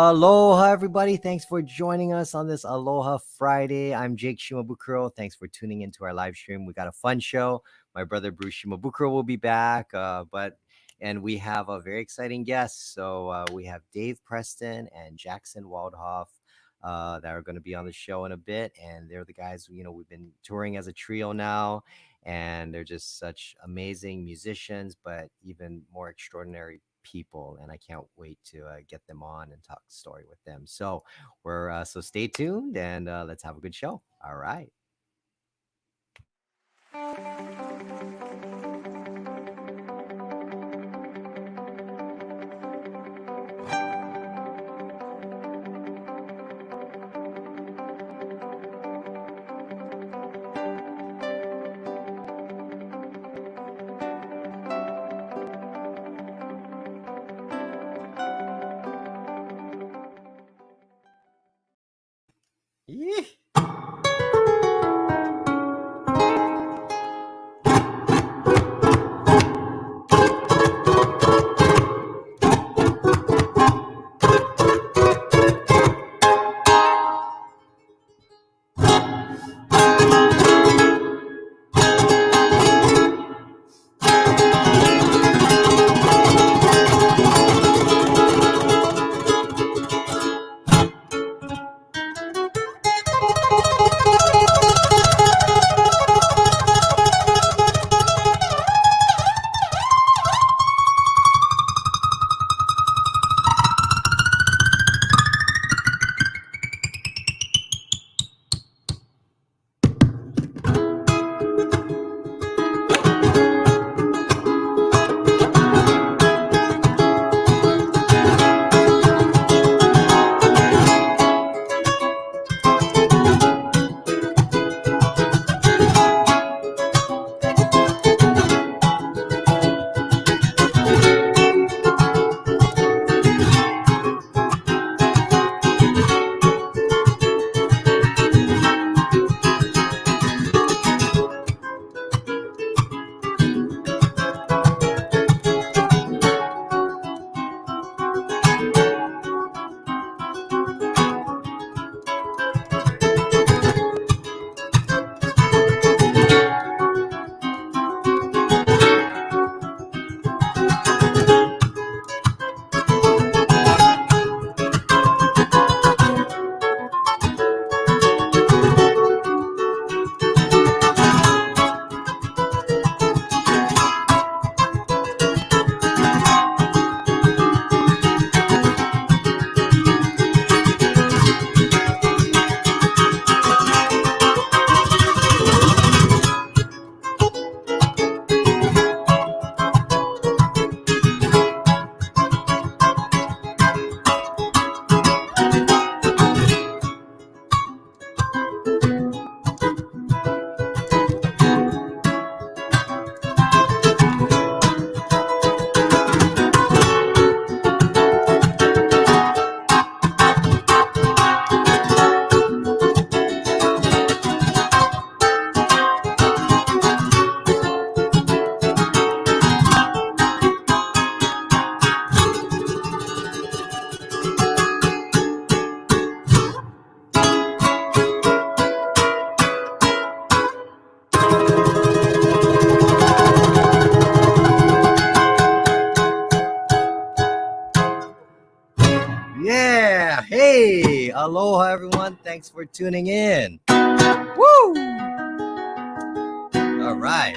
Aloha, everybody. Thanks for joining us on this Aloha Friday. I'm Jake Shimabukuro. Thanks for tuning into our live stream. We got a fun show. My brother Bruce Shimabukuro will be back, and we have a very exciting guest. So we have Dave Preston and Jackson Waldhoff that are going to be on the show in a bit. And they're the guys, we've been touring as a trio now, and they're just such amazing musicians, but even more extraordinary people, and I can't wait to get them on and talk story with them. So so stay tuned and let's have a good show. All right. Yeah. Yeah. Hey, aloha, everyone. Thanks for tuning in. Woo! All right.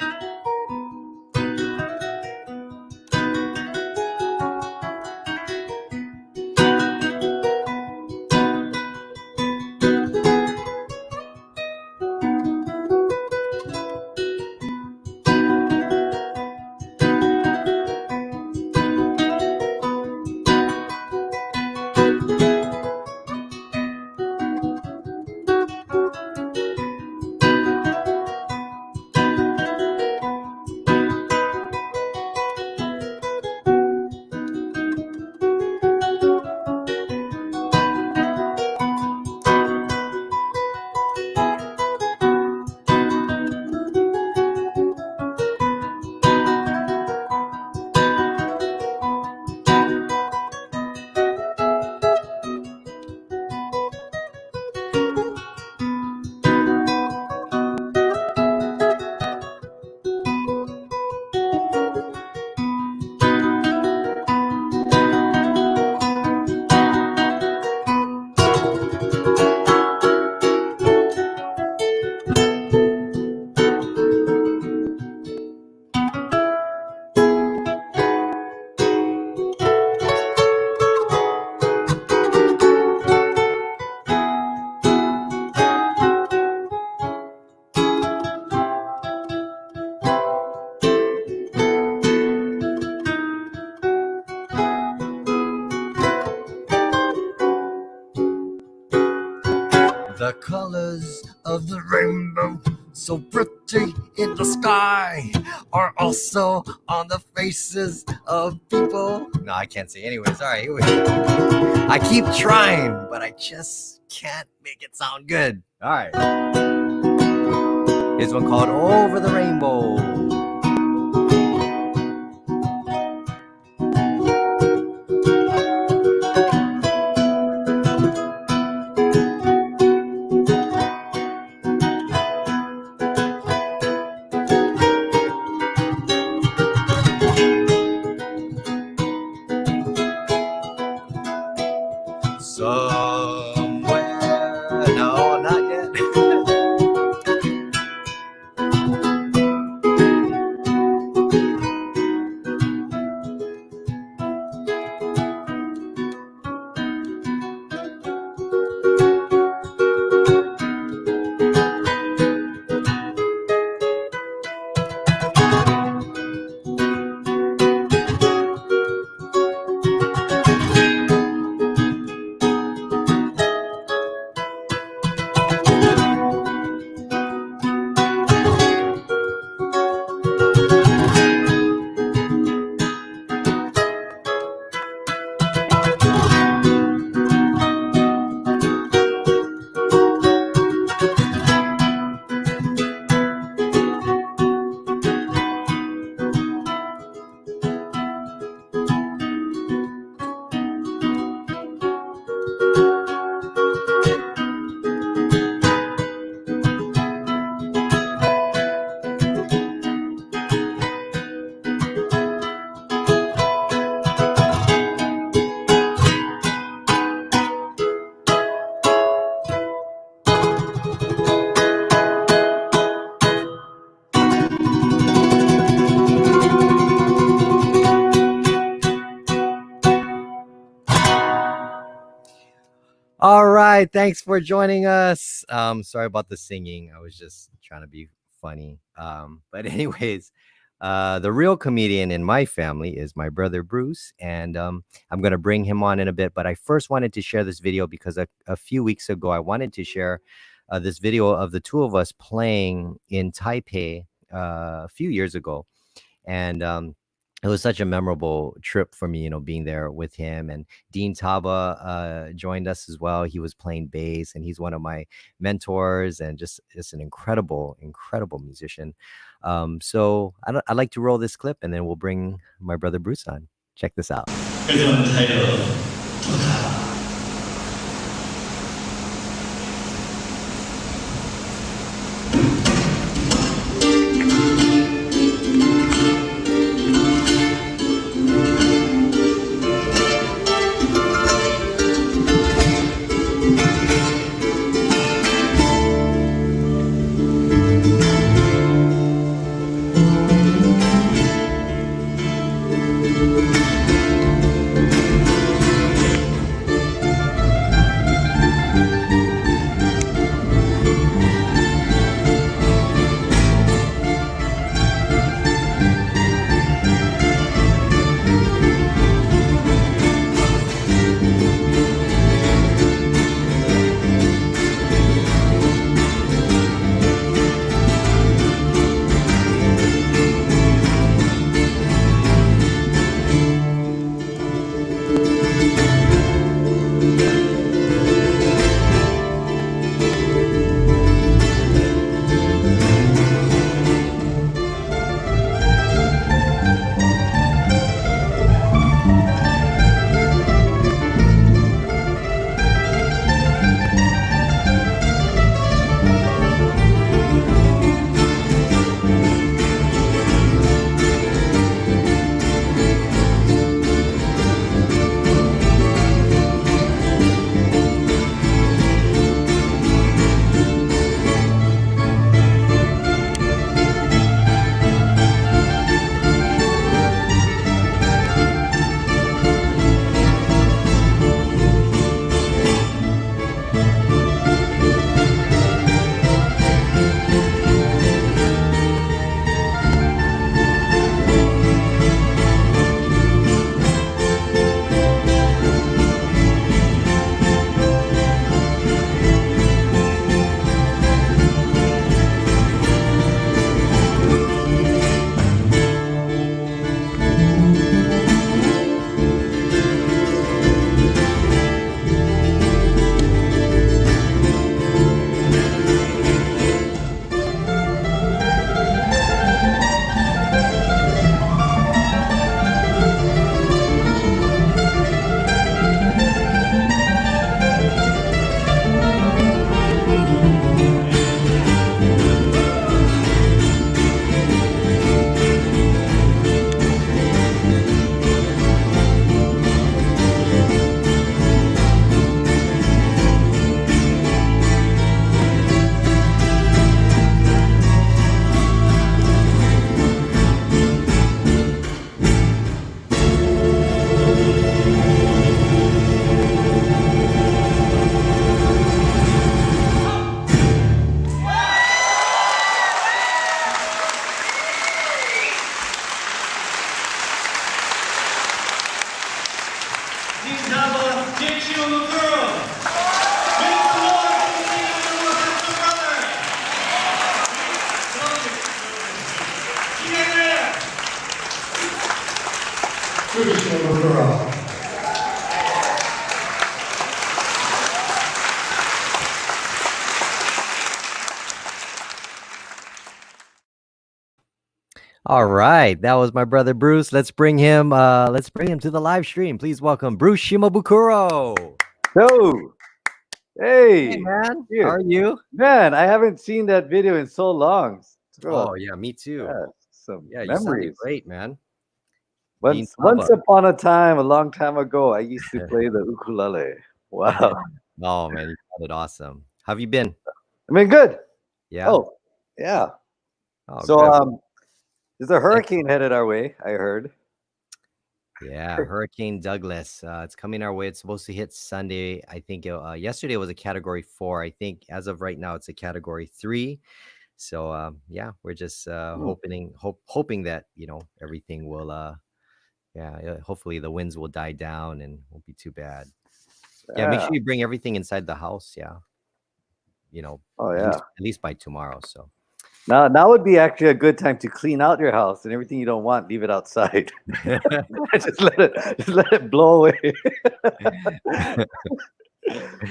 The colors of the rainbow, so pretty in the sky, are also on the faces of people. No, I can't say. Anyways, all right, here we go. I keep trying, but I just can't make it sound good. All right. Here's one called Over the Rainbow. Somewhere, no, not yet. All right, thanks for joining us. Sorry about the singing. I was just trying to be funny. But anyways, the real comedian in my family is my brother Bruce, and I'm gonna bring him on in a bit. But I first wanted to share this video because a few weeks ago I wanted to share this video of the two of us playing in Taipei a few years ago, and it was such a memorable trip for me, being there with him. And Dean Taba joined us as well. He was playing bass, and he's one of my mentors and just an incredible, incredible musician. So I'd like to roll this clip, and then we'll bring my brother Bruce on. Check this out. Bruce Shimabukuro. All right, that was my brother Bruce. Let's bring him to the live stream. Please welcome Bruce Shimabukuro. No. Hey Hey, man, how you. are you? Man, I haven't seen that video in so long. Oh yeah, me too. Yeah, some Yeah, you sounded memories. great, man. Dean Once Saba. upon a time, a long time ago, I used to play the ukulele. Wow. Oh man, you sounded awesome. How have you been? I mean, good. Yeah. Oh, yeah. Oh, So, good. there's a hurricane headed our way, I heard. Yeah, Hurricane Douglas. It's coming our way. It's supposed to hit Sunday. I think yesterday was a Category 4. I think as of right now, it's a Category 3. So yeah, we're just Hmm. hoping that everything will hopefully the winds will die down and won't be too bad. Yeah, make Yeah. sure you bring everything inside the house. Yeah, Oh, at yeah. least by tomorrow. So Now would be actually a good time to clean out your house and everything you don't want, leave it outside. just let it blow away.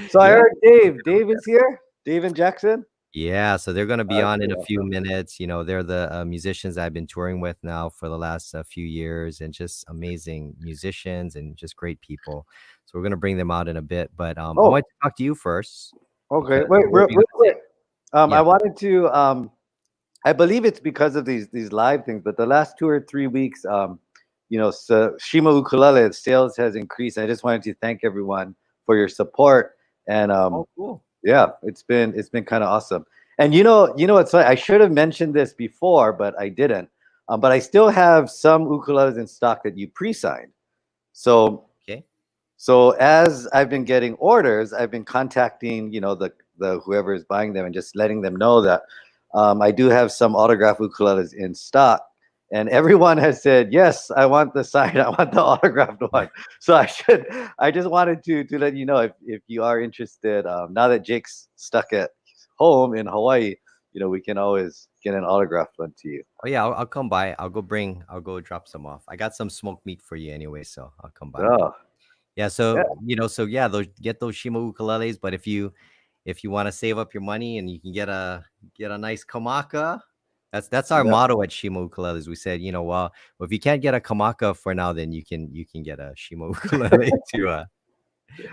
So I yeah. heard Dave. Dave is here. Dave and Jackson. Yeah, so they're going to be on in a Okay. few minutes. They're the musicians I've been touring with now for the last few years, and just amazing musicians and just great people. So we're going to bring them out in a bit, but I Oh, want to talk to you first okay. because Wait, what were you real going to say? quick. Yeah. I wanted to. I believe it's because of these live things, but the last 2 or 3 weeks, so Shima Ukulele sales has increased. I just wanted to thank everyone for your support, and Oh, cool. yeah, it's been kind of awesome. And it's like I should have mentioned this before, but I didn't. But I still have some ukuleles in stock that you pre-signed. So Okay. so as I've been getting orders, I've been contacting, the whoever is buying them and just letting them know that I do have some autograph ukuleles in stock. And everyone has said, yes, I want the signed, I want the autographed one. So I just wanted to let you know if you are interested. Now that Jake's stuck at home in Hawaii, we can always get an autographed one to you. Oh yeah, I'll come by. I'll go drop some off. I got some smoked meat for you anyway, so I'll come by. Oh, Yeah, yeah, so yeah, those Shima ukuleles, but if you want to save up your money and you can get a nice kamaka, that's our yeah. motto at Shima ukuleles. We said, well, if you can't get a kamaka for now, then you can get a Shima ukulele to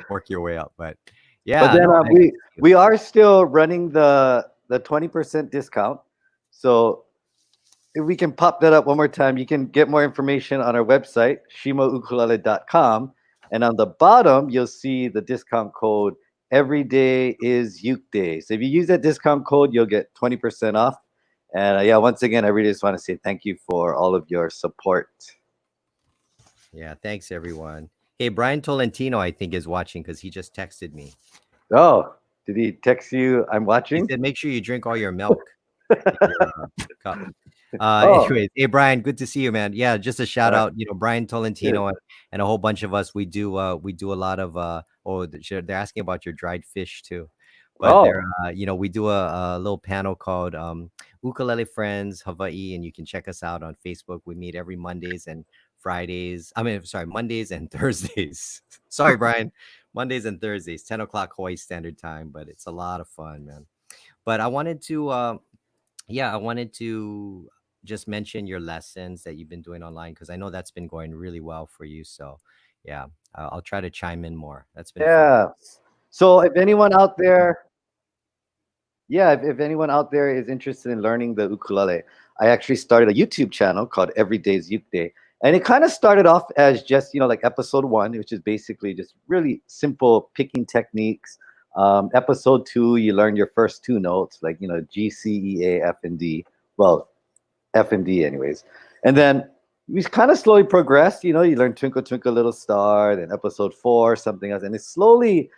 work your way up. But But yeah, then no, we are still running the 20% discount. So if we can pop that up one more time, you can get more information on our website, shimaukulele.com. And on the bottom, you'll see the discount code every day is Uke Day. So if you use that discount code, you'll get 20% off. And yeah, once again, I really just want to say thank you for all of your support. yeah, thanks everyone. Hey, Brian Tolentino, I think is watching because he just texted me. Oh, did he text you? I'm He watching. said, make sure you drink all your milk in your cup. Oh, Anyways, hey Brian, good to see you, man. Yeah, just a shout all out, Brian right. Tolentino and a whole bunch of us. We do a lot of they're asking about your dried fish too. But Oh, they're we do a little panel called Ukulele Friends Hawaii, and you can check us out on Facebook. We meet every Mondays and Fridays. I mean, sorry, Mondays and Thursdays. Sorry, Brian. Mondays and Thursdays, 10 o'clock Hawaii Standard Time, but it's a lot of fun, man. But I wanted to just mention your lessons that you've been doing online because I know that's been going really well for you. So, yeah, I'll try to chime in more. That's been fun. yeah. So if anyone out there, yeah, if anyone out there is interested in learning the ukulele, I actually started a YouTube channel called Everyday's Uke Day. And it kind of started off as just, like episode 1, which is basically just really simple picking techniques. Episode 2, you learn your first 2 notes, like, G, C, E, A, F, and D. Well, F and D, anyways. And then we kind of slowly progressed. You learn Twinkle Twinkle Little Star, then episode 4, something else, and it slowly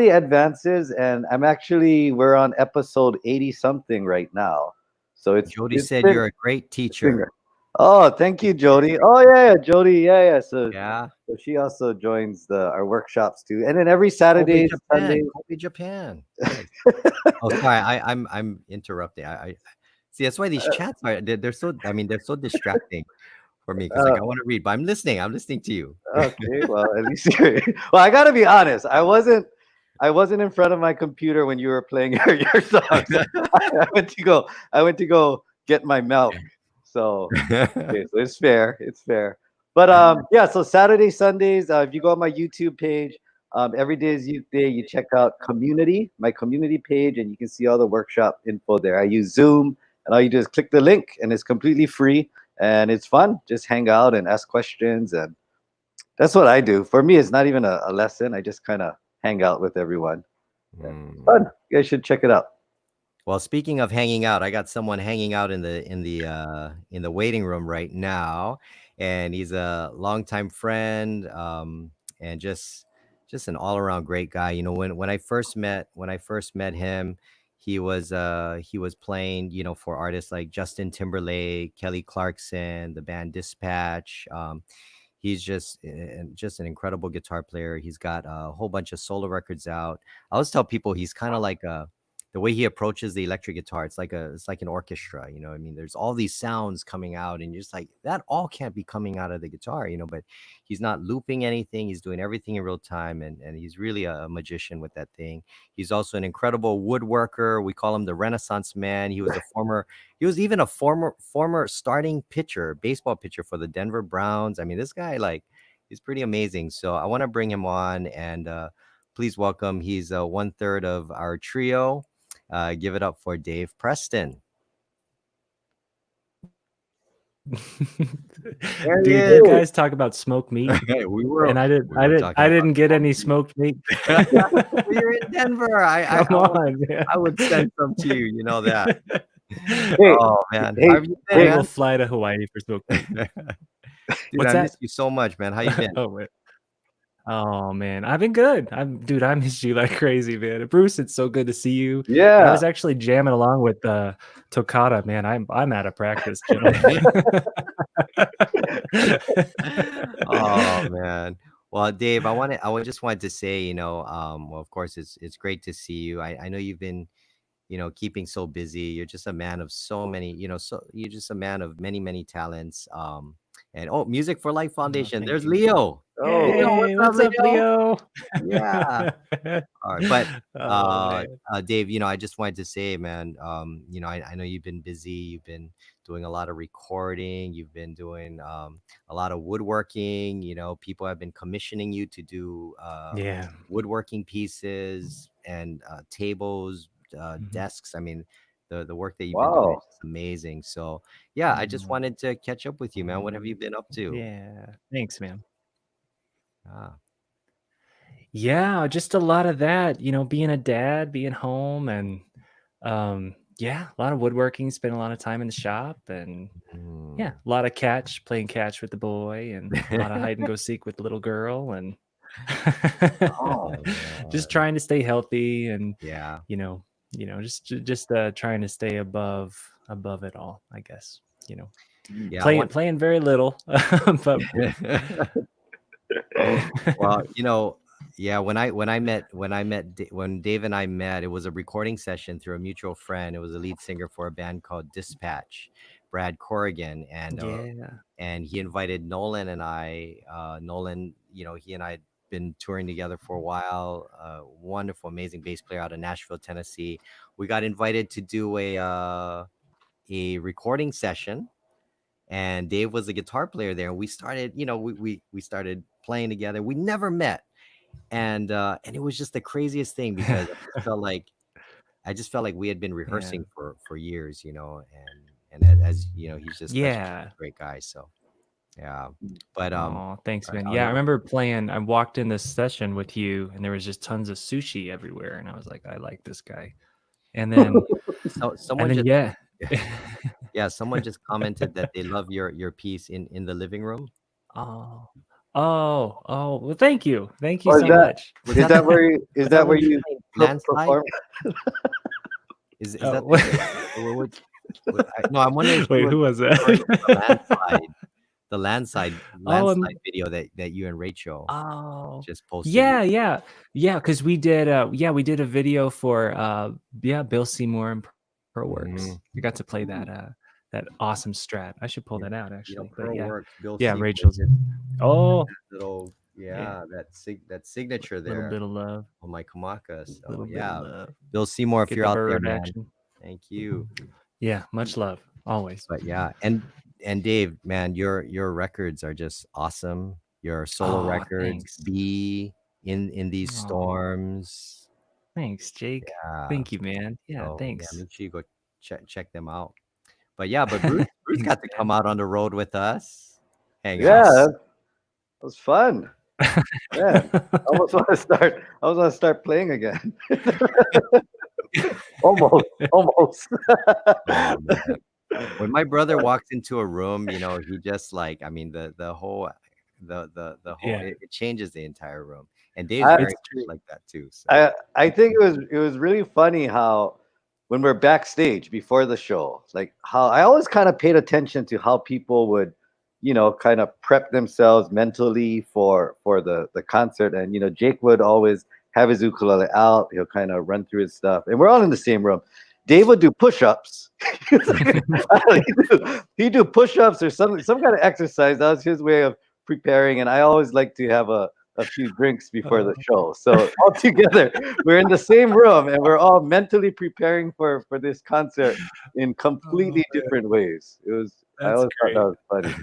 advances. And we're on episode 80 something right now. So it's Jody it's said been you're a great it's been teacher. great. Oh, thank you, Jody. Oh yeah, yeah, Jody. Yeah, yeah. So, Yeah. so she also joins our workshops too. And then every Kobe, Saturday, Japan. Sunday. Kobe, Japan. Nice. Oh, sorry. I'm interrupting. I see. That's why these chats they're so. I mean, they're so distracting for me because like I want to read, but I'm listening. I'm listening to you. Okay, well, at least well, I gotta be honest. I wasn't in front of my computer when you were playing your songs. I went to go get my milk. So okay, so it's fair. It's fair. But yeah, so Saturday, Sundays, if you go on my YouTube page, every day is youth day, you check out community, my community page, and you can see all the workshop info there. I use Zoom, and all you do is click the link, and it's completely free and it's fun. Just hang out and ask questions, and that's what I do. For me, it's not even a lesson. I just kind of hang out with everyone. Yeah, it's fun. You guys should check it out. Well, speaking of hanging out, I got someone hanging out in the waiting room right now, and he's a longtime friend, and just an all around great guy. You know, when I first met him, he was playing, you know, for artists like Justin Timberlake, Kelly Clarkson, the band Dispatch. He's just an incredible guitar player. He's got a whole bunch of solo records out. I always tell people he's kind of like a the way he approaches the electric guitar. It's like an orchestra, you know. I mean, there's all these sounds coming out, and you're just like that all can't be coming out of the guitar, you know. But he's not looping anything. He's doing everything in real time, and he's really a magician with that thing. He's also an incredible woodworker. We call him the Renaissance man. He was even a former starting pitcher, baseball pitcher for the Denver Browns. I mean, this guy like he's pretty amazing. So I want to bring him on and please welcome. He's one third of our trio. Give it up for Dave Preston. Dude, you guys talk about smoked meat, and I didn't get any smoked meat. You're in Denver. I would send some to you. You know that. Oh man, I will fly to Hawaii for smoked meat. Dude, I miss you so much, man. How you been? Oh man, I've been good. I miss you like crazy, man. Bruce, it's so good to see you. Yeah, I was actually jamming along with Toccata, man. I'm out of practice, gentlemen. Oh man. Well, Dave, I just wanted to say, you know, well, of course, it's great to see you. I know you've been, you know, keeping so busy. You're just a man of so many, you know, so you're just a man of many talents. And Music for Life Foundation. There's Leo. Oh, hey, what's up, Leo? Yeah. All right, but Dave, you know, I just wanted to say, man, you know, I know you've been busy. You've been doing a lot of recording. You've been doing a lot of woodworking. You know, people have been commissioning you to do woodworking pieces and tables, desks. I mean, the work that you've been doing is amazing. So yeah, I just wanted to catch up with you, man. What have you been up to? Yeah, thanks, man. Yeah, just a lot of that, you know, being a dad, being home, and yeah, a lot of woodworking, spend a lot of time in the shop, and yeah, a lot of playing catch with the boy, and a lot of hide and go seek with the little girl, and just trying to stay healthy, and you know, just trying to stay above it all, I guess, you know. Playing very little, but well, you know, yeah, when Dave and I met, it was a recording session through a mutual friend. It was a lead singer for a band called Dispatch, Brad Corrigan, and he invited Nolan and I. Nolan, you know, he and I had been touring together for a while. Wonderful, amazing bass player out of Nashville, Tennessee. We got invited to do a recording session. And Dave was a guitar player there, and we started, you know, we started playing together. We never met, and it was just the craziest thing because I just felt like we had been rehearsing for years, you know, and as you know, he's just such a great guy. So yeah, but thanks, man. Yeah, I remember playing. I walked in this session with you, and there was just tons of sushi everywhere, and I was like, I like this guy. And then someone just commented that they love your piece in the living room. Oh, well, thank you so much. Is that where you Landslide? Is that no, I'm wondering. Wait, who was that? The Landslide video that you and Rachel just posted. Yeah, because we did a video for Bill Seymour and Pro Works. We got to play that that awesome strat. I should pull Yeah, that out actually. But Pearl yeah, Works, Bill yeah, Sequin Rachel's. did Oh, little, yeah, that signature little there bit of love, on my Kamaka. So little bit of yeah, love. Bill Seymour, if Get you're the out there, bird man, action. thank you. Yeah, much love always. But yeah, and Dave, man, your records are just awesome. Your solo Oh, records, thanks. be in these Oh, storms. thanks, Jake. Yeah. Thank you, man. Yeah, So yeah, thanks. make sure you go check them out. But yeah, but Bruce Thanks, got to come out on the road with us, hang Yeah, out. Yes. that was fun. Man, I almost want to start playing again. Almost, almost. Oh man. When my brother walks into a room, he just like, I mean, the whole the whole Yeah, it changes the entire room. And Dave's I, very it's much true. like that too. So I think it was really funny how when we're backstage before the show, like how I always kind of paid attention to how people would, kind of prep themselves mentally for the concert. And Jake would always have his ukulele out. He'll kind of run through his stuff, and we're all in the same room. Dave would do push-ups. He'd do push-ups or some kind of exercise. That was his way of preparing. And I always like to have a few drinks before the Oh, show. So all together, we're in the same room and we're all mentally preparing for this concert in oh completely man, different ways. I that's always thought great. that was funny.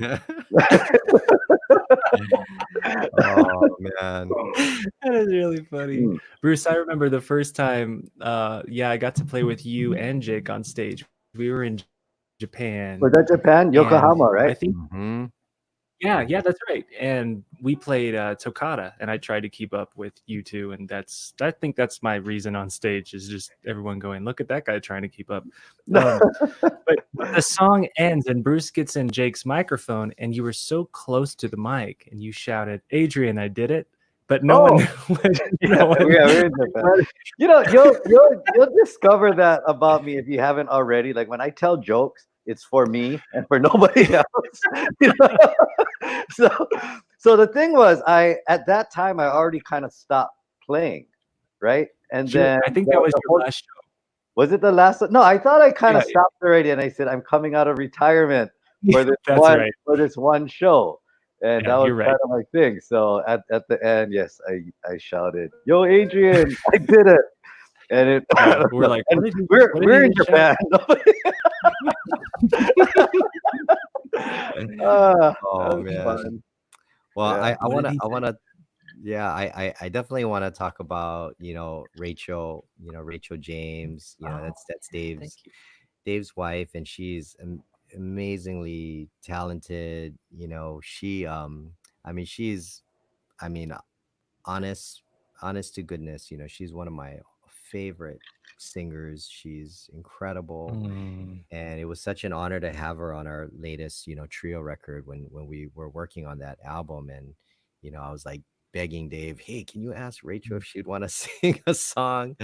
oh man. That is really funny. Mm. Bruce, I remember the first time yeah, I got to play with you and Jake on stage. We were in Japan Was that Japan? and Yokohama, I right? think Hmm. yeah, that's right. And we played Toccata and I tried to keep up with you two and I think that's my reason on stage is just everyone going, look at that guy trying to keep up. Um, but the song ends and Bruce gets in Jake's microphone and you were so close to the mic and you shouted, Adrian, I did it. But no one Oh, knew what, yeah, we're in Japan. You'll discover that about me if you haven't already. Like when I tell jokes, it's for me and for nobody else. You know? So so the thing was, I at that time I already kind of stopped playing, right? And then I think that was the your whole last show. was it the last one? No, I thought I kind Yeah, of stopped already, and I said I'm coming out of retirement yeah, for this that's one right. for this one show, and that Yeah, was you're kind right. of my thing. So at the end, yes, I shouted, "Yo, Adrian, I did it!" And it I Yeah, don't we're know. like, And we're in just shout? Japan. That Oh was man. fun. Well, Yeah. I What did wanna he I say? wanna yeah, I definitely want to talk about, Rachel, Rachel James, Oh, that's yeah, thank you. Dave's wife, and she's amazingly talented. I mean, I mean, honest, honest to goodness, she's one of my favorite singers. She's incredible, Mm. and it was such an honor to have her on our latest, trio record when we were working on that album. And I was like begging Dave, hey, can you ask Rachel if she'd want to sing a song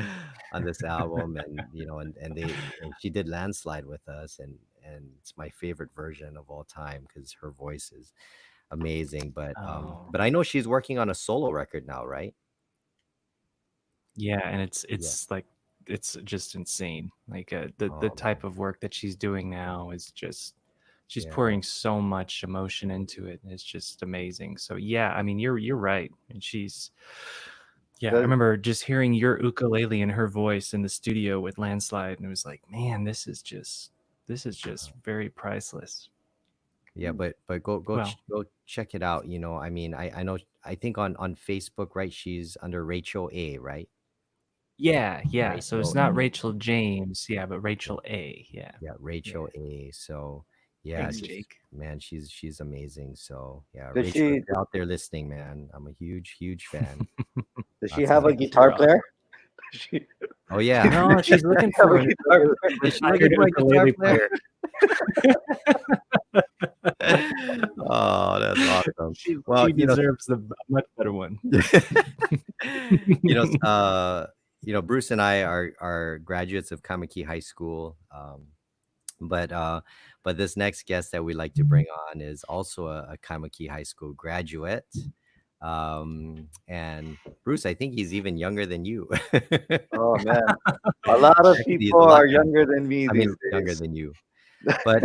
on this album? And and she did Landslide with us, and it's my favorite version of all time because her voice is amazing. Oh, But I know she's working on a solo record now, right? yeah, and Yeah. it's like it's just insane. Like the Oh man. type of work that she's doing now is just she's Yeah. pouring so much emotion into it. It's just amazing. So yeah, I mean you're right. And yeah, I Does- remember just hearing your ukulele and her voice in the studio with Landslide, and it was like, man, this is just very priceless. Yeah, but Well, go check it out. I mean, I know, I think on Facebook, right? She's under Rachel A, right? yeah. So it's Rachel not A. Rachel James, yeah, but Yeah, Rachel A. Yeah, yeah, yeah. Rachel A. So yeah, Thanks, just Jake. man, she's amazing. So yeah, Does Rachel, if she you're out there listening, man, I'm a huge fan. does she Lots of have a love. Thanks, guitar you're player? awesome. She, Oh yeah, No, she's looking have a for a guitar player. is she retired looking for a guitar ukulele player? player. Oh, that's awesome. She Well, deserves a much better one. you know, Bruce and I are graduates of Kamaki High School. But this next guest that we like to bring on is also a Kamaki High School graduate. And Bruce, I think he's even younger than you. Oh man, a lot of Actually, he's people a lot are younger. younger than me I mean, these younger days. than you. But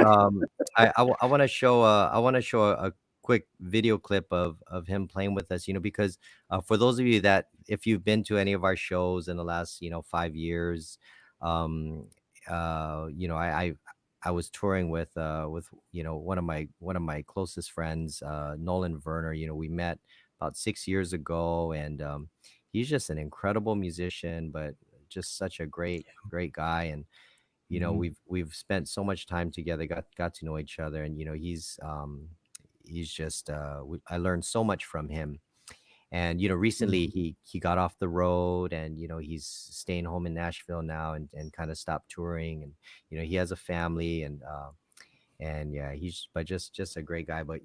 I want to show a quick video clip of him playing with us. Because for those of you that if you've been to any of our shows in the last 5 years, um, I was touring with one of my closest friends, Nolan Werner. We met about 6 years ago, and he's just an incredible musician, but just such a great guy. And we've spent so much time together, got to know each other, and he's just I learned so much from him. And recently he got off the road, and he's staying home in Nashville now, and kind of stopped touring. And he has a family, and yeah, he's but just a great guy. But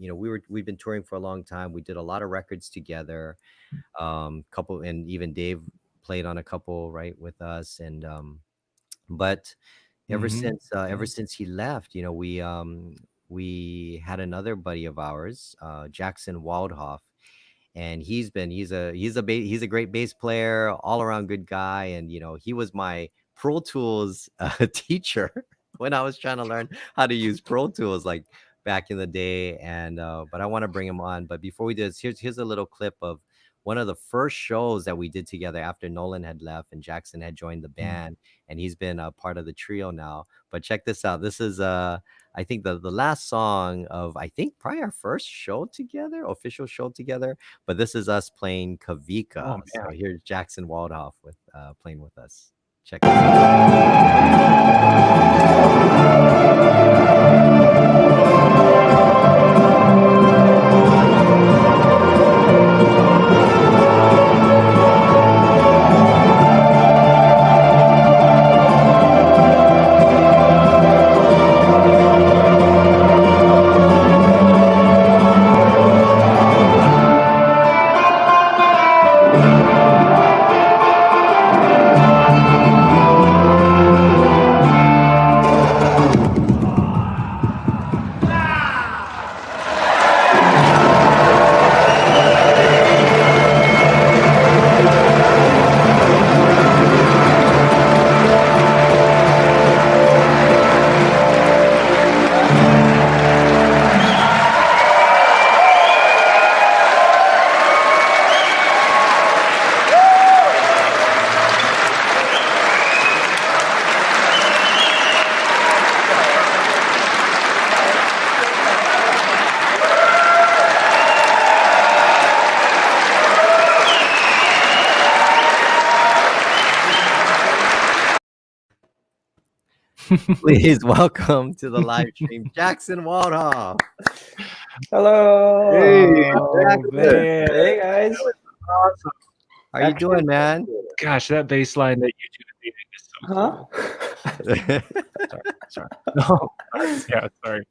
we've been touring for a long time. We did a lot of records together, couple, and even Dave played on a couple, right, with us. And but ever since he left, we had another buddy of ours, Jackson Waldhoff, and he's a great bass player, all around good guy. And he was my Pro Tools teacher when I was trying to learn how to use Pro Tools, like back in the day. And but I want to bring him on. But before we do this, here's a little clip of one of the first shows that we did together after Nolan had left and Jackson had joined the band, and he's been a part of the trio now. But check this out. This is I think the last song of, I think, probably our first show together, official show together. But this is us playing Kavika. Oh, So man. here's Jackson Waldhoff with playing with us. Check this out. Please welcome to the live stream, Jackson Waldhoff. Hello. Hey, Oh, Jackson. man. Hey guys. Awesome. How you doing, man? Gosh, that bass line that you two did is so Huh? cool. Sorry. No. Yeah, sorry.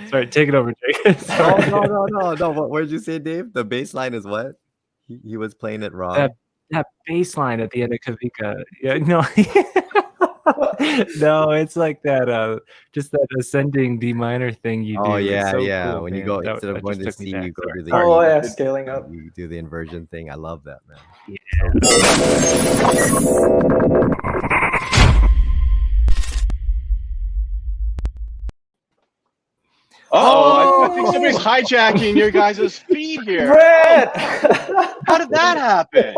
Sorry, take it over, Jake. Oh, Sorry. no. What did you say, Dave? The bass line is what? He was playing it wrong. That bass line at the end of Kavika. Yeah, no. No, it's like that just that ascending D minor thing you do. Oh It's yeah, so yeah. cool, When you man. go That instead of just going to took me C, back. you go to the Sorry. Oh yeah, scaling up. you do the inversion thing. I love that, man. I think somebody's hijacking your guys' feed here. Brett! How did that happen?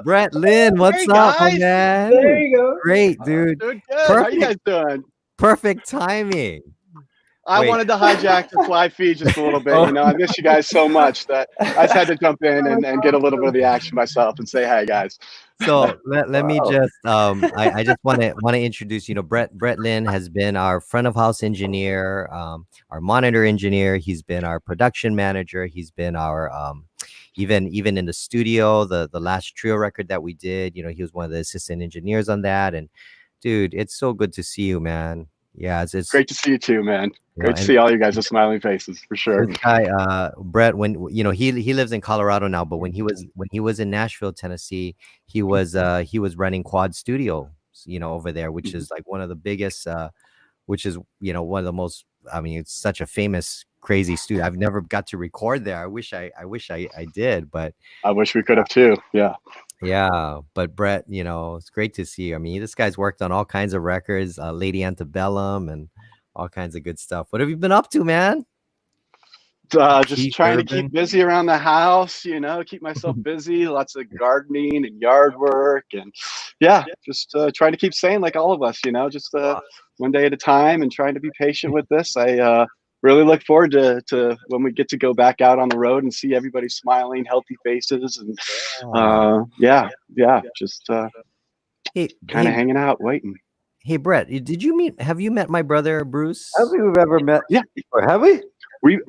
Brett Lynn, what's Hey, up, my guys. man? There you go. Great, dude. Doing good. How you guys Perfect. doing? Perfect timing. I Wait. wanted to hijack the live feed just a little bit. You know, I miss you guys so much that I just had to jump in and get a little bit of the action myself and say, hey, guys. So let me Wow. just I just want to introduce, Brett Lynn has been our front of house engineer, our monitor engineer. He's been our production manager. He's been our even in the studio, the last trio record that we did, he was one of the assistant engineers on that. And dude, it's so good to see you, man. Yeah, it's Great to see you too, man. you know, Great to and see all you guys with smiling faces for sure. this guy, Brett, when he lives in Colorado now, but when he was in Nashville, Tennessee, he was running Quad Studio, over there, which is like one of the biggest, which is one of the most. I mean, it's such a famous, crazy studio. I've never got to record there. I wish I did, but I wish we could have too. Yeah. yeah. But Brett, it's great to see you. I mean, this guy's worked on all kinds of records, Lady Antebellum, and all kinds of good stuff. What have you been up to, man? Just Keith trying to Urban. keep busy around the house, keep myself busy. Lots of gardening and yard work, and yeah, just trying to keep sane like all of us. Just one day at a time, and trying to be patient with this. I really look forward to when we get to go back out on the road and see everybody smiling, healthy faces, and yeah, just Hey, kind of hey, hanging out, waiting. hey, Brett, have you met my brother Bruce? Have we ever met? Yeah. Or have we?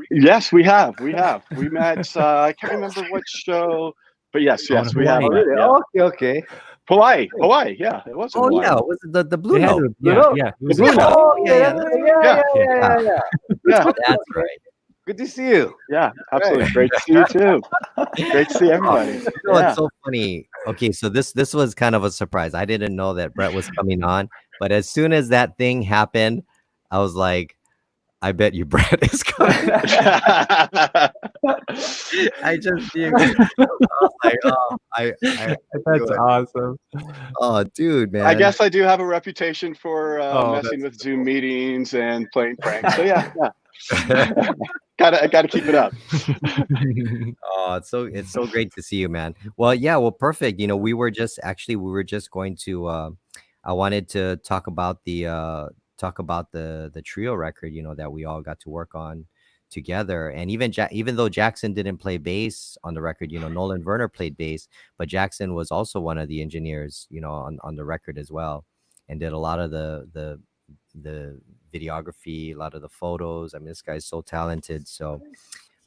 Yes, we have. We met. I can't remember what show, but yes, Oh, in we have Hawaii. Oh, met. really? Yeah. Oh, okay. Hawaii. Yeah, it was in Oh Hawaii. yeah, was it the Blue They had Note? to, yeah, Note. yeah. It The was Blue in Note. Hawaii. Oh, Yeah, yeah. Yeah, That's right. Good to see you. yeah, absolutely. Great to see you too. Great to see everybody. You know, Yeah. it's so funny. Okay, so this was kind of a surprise. I didn't know that Brett was coming on, but as soon as that thing happened, I was like, I bet you Brett is coming. I just knew. I was like, oh, That's awesome. oh, dude, man. I guess I do have a reputation for Oh, messing with Zoom meetings and playing pranks. So yeah. Gotta keep it up. Oh, it's so great to see you, man. Well, yeah, well, perfect. We were just going to I wanted to talk about the trio record, that we all got to work on together. And even though Jackson didn't play bass on the record, Nolan Werner played bass, but Jackson was also one of the engineers, on the record as well, and did a lot of the videography, a lot of the photos. I mean, this guy's so talented. So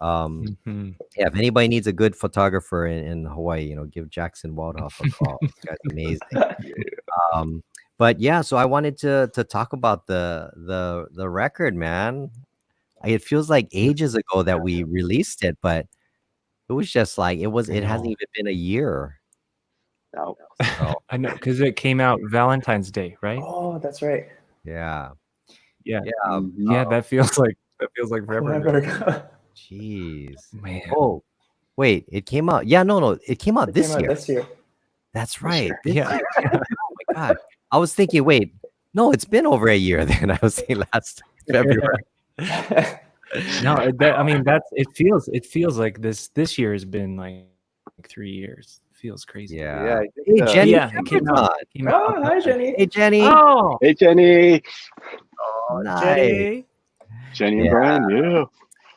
Mhm. yeah, if anybody needs a good photographer in Hawaii, give Jackson Waldhoff a call. This guy's amazing. But yeah, so I wanted to talk about the record, man. It feels like ages ago that we released it, but it was just like it hasn't know. even been a year. No. So I know, because it came out Valentine's Day, right? Oh, that's right. yeah. Yeah. Yeah. Mhm. Yeah, that feels like forever ago. Forever ago. Jeez. Man. Oh, wait, it came out. Yeah, no, it came out It this came out year. this year. That's This right. year. This Yeah. year. Oh my God. I was thinking, wait, no, it's been over a year then. I was saying last February. No, it feels like this year has been like 3 years. It feels crazy. Yeah. I think, Hey, Jenny. Yeah, it came out. Oh, hi, Jenny. Hey, Jenny. Oh, Hey, Jenny. Nice. Jenny. Jenny and Yeah. Brian. Yeah.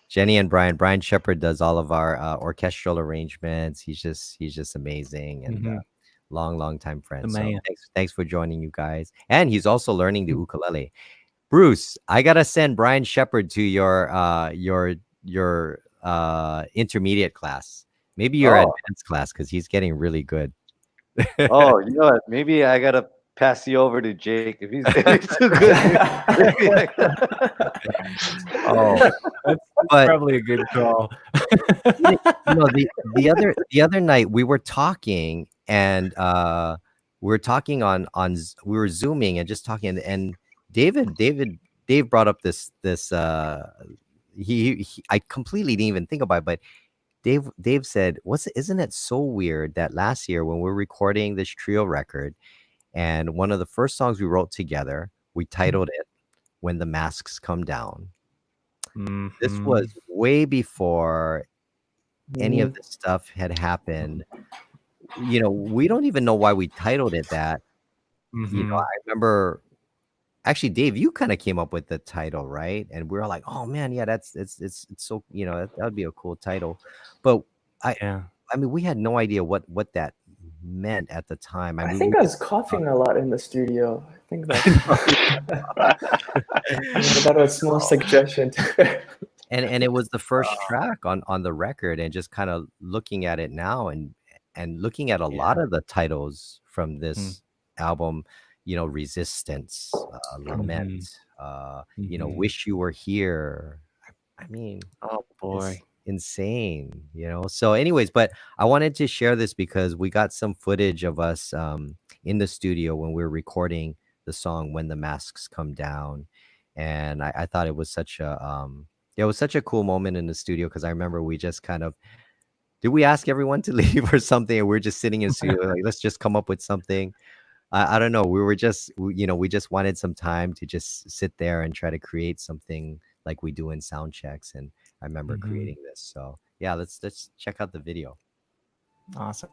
Jenny and Brian. Brian Shepard does all of our orchestral arrangements. He's just amazing and Mhm. long time friend. So man. thanks for joining you guys. And he's also learning the ukulele. Bruce, I gotta send Brian Shepard to your intermediate class. Maybe your Oh. advanced class because he's getting really good. Oh, you know what? Maybe I gotta pass you over to Jake if he's too good. Oh, but Probably a good call. the other night we were talking and we were talking we were zooming and just talking and Dave brought up this he I completely didn't even think about it, but Dave said, isn't it so weird that last year when we were recording this trio record and one of the first songs we wrote together, we titled it When the Masks Come Down. This Mhm. was way before any of Mhm. this stuff had happened. We don't even know why we titled it that. Mhm. I remember actually, Dave, you kind of came up with the title, right? And we were like, oh man, yeah, it's so that would be a cool title. But Yeah. I mean, we had no idea what that meant at the time. I I mean, think I was coughing a lot in the studio. I think that that was small suggestion. and it was the first track on the record, and just kind of looking at it now and looking at a lot of the titles from this album, Resistance, Lament, Wish You Were Here. I mean, Oh boy. it's insane, So anyways, but I wanted to share this because we got some footage of us in the studio when we were recording the song When the Masks Come Down. And I thought it was such a cool moment in the studio because I remember we just kind of did we ask everyone to leave or something, and we're just sitting in the studio like let's just come up with something. I don't know. We just wanted some time to just sit there and try to create something like we do in sound checks. And I remember Mhm. creating this. So yeah, let's check out the video. Awesome.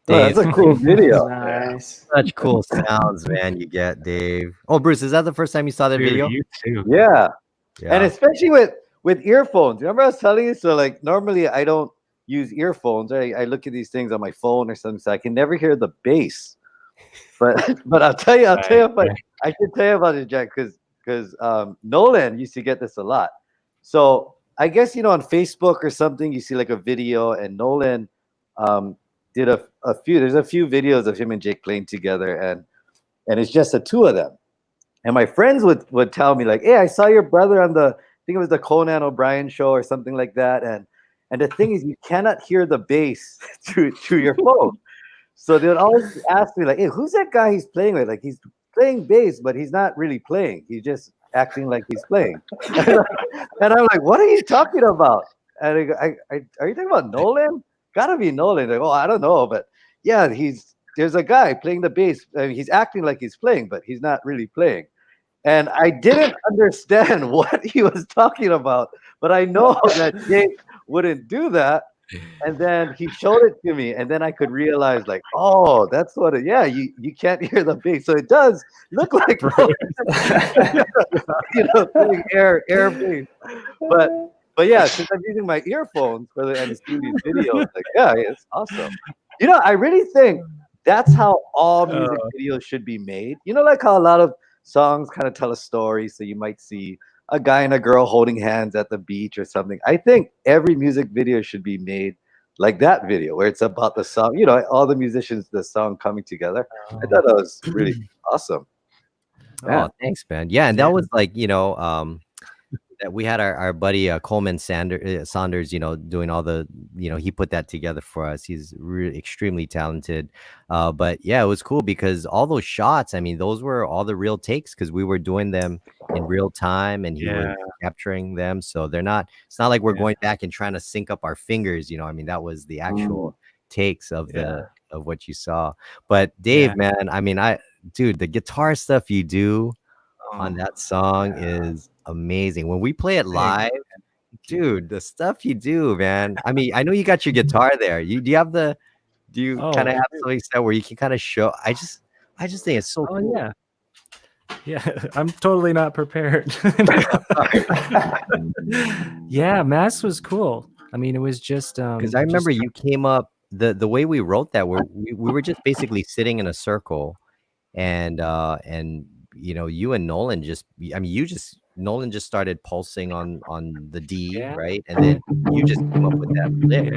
Oh, that's Dave, a cool video. Nice. such cool sounds, man. You get Dave. Oh, Bruce, is that the first time you saw that Dude, video? you too. Yeah. And Yeah. especially with earphones. Remember I was telling you? So like normally I don't use earphones. I look at these things on my phone or something, so I can never hear the bass. But but I'll tell you, Right, but right. I should tell you about it, Jack, because Nolan used to get this a lot. So I guess on Facebook or something, you see like a video, and Nolan um, did a few. There's a few videos of him and Jake playing together, and it's just the two of them. And my friends would tell me like, "Hey, I saw your brother on the I think it was the Conan O'Brien show or something like that," And the thing is, you cannot hear the bass through your phone. So they would always ask me like, "Hey, who's that guy he's playing with? Like he's playing bass, but he's not really playing. He's just acting like he's playing." And I'm like, "What are you talking about?" And I go, "Are you talking about Nolan? Gotta be Nolan." Like, "Oh, I don't know, but yeah, there's a guy playing the bass. I mean, he's acting like he's playing, but he's not really playing." And I didn't understand what he was talking about, but I know that Jake wouldn't do that. And then he showed it to me, and then I could realize, like, oh, that's what it. Yeah, you can't hear the bass, so it does look like playing air bass. But yeah, since I'm using my earphones and seeing these videos, like, yeah, it's awesome. I really think that's how all music videos should be made. Like how a lot of songs kind of tell a story, so you might see a guy and a girl holding hands at the beach or something. I think every music video should be made like that video, where it's about the song, all the musicians, the song coming together. I thought that was really awesome. Oh, thanks, man. Yeah, and that was like, that we had our buddy Coleman Saunders, doing all the, he put that together for us. He's really extremely talented. But yeah, it was cool because all those shots, I mean, those were all the real takes because we were doing them in real time and he was capturing them. So it's not like we're going back and trying to sync up our fingers, I mean, that was the actual takes of of what you saw. But Dave, man, I mean, dude, the guitar stuff you do on that song is amazing. When we play it live, dude, the stuff you do, man. I mean, I know you got your guitar there. Do you kind of have something set where you can kind of show? I just think it's so cool. Yeah, I'm totally not prepared. Yeah, Mass was cool. I mean, it was just because I remember you came up the way we wrote that, where we were just basically sitting in a circle, and you and Nolan Nolan just started pulsing on the D, right? And then you just came up with that lick.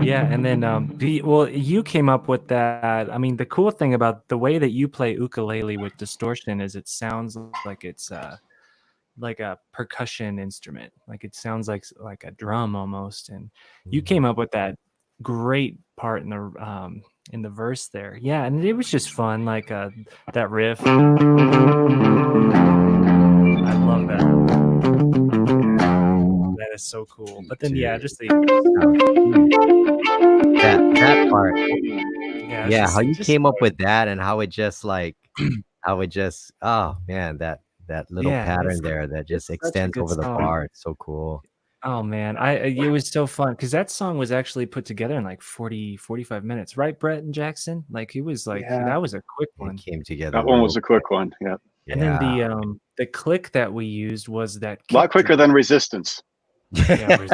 Yeah, and then you came up with that. I mean, the cool thing about the way that you play ukulele with distortion is it sounds like it's like a percussion instrument. Like it sounds like a drum almost. And you came up with that great part in the verse there. Yeah, and it was just fun, like that riff. I love that. That is so cool. But then just that part. Yeah, how you came up with that and how it just oh man, that little pattern there that just extends over the bar. It's so cool. Oh man, it was so fun because that song was actually put together in like 45 minutes, right, Brett and Jackson? Like it was like that was a quick one. It came together. That one was a quick one, yeah. And then the click that we used was that a lot quicker than Resistance. That's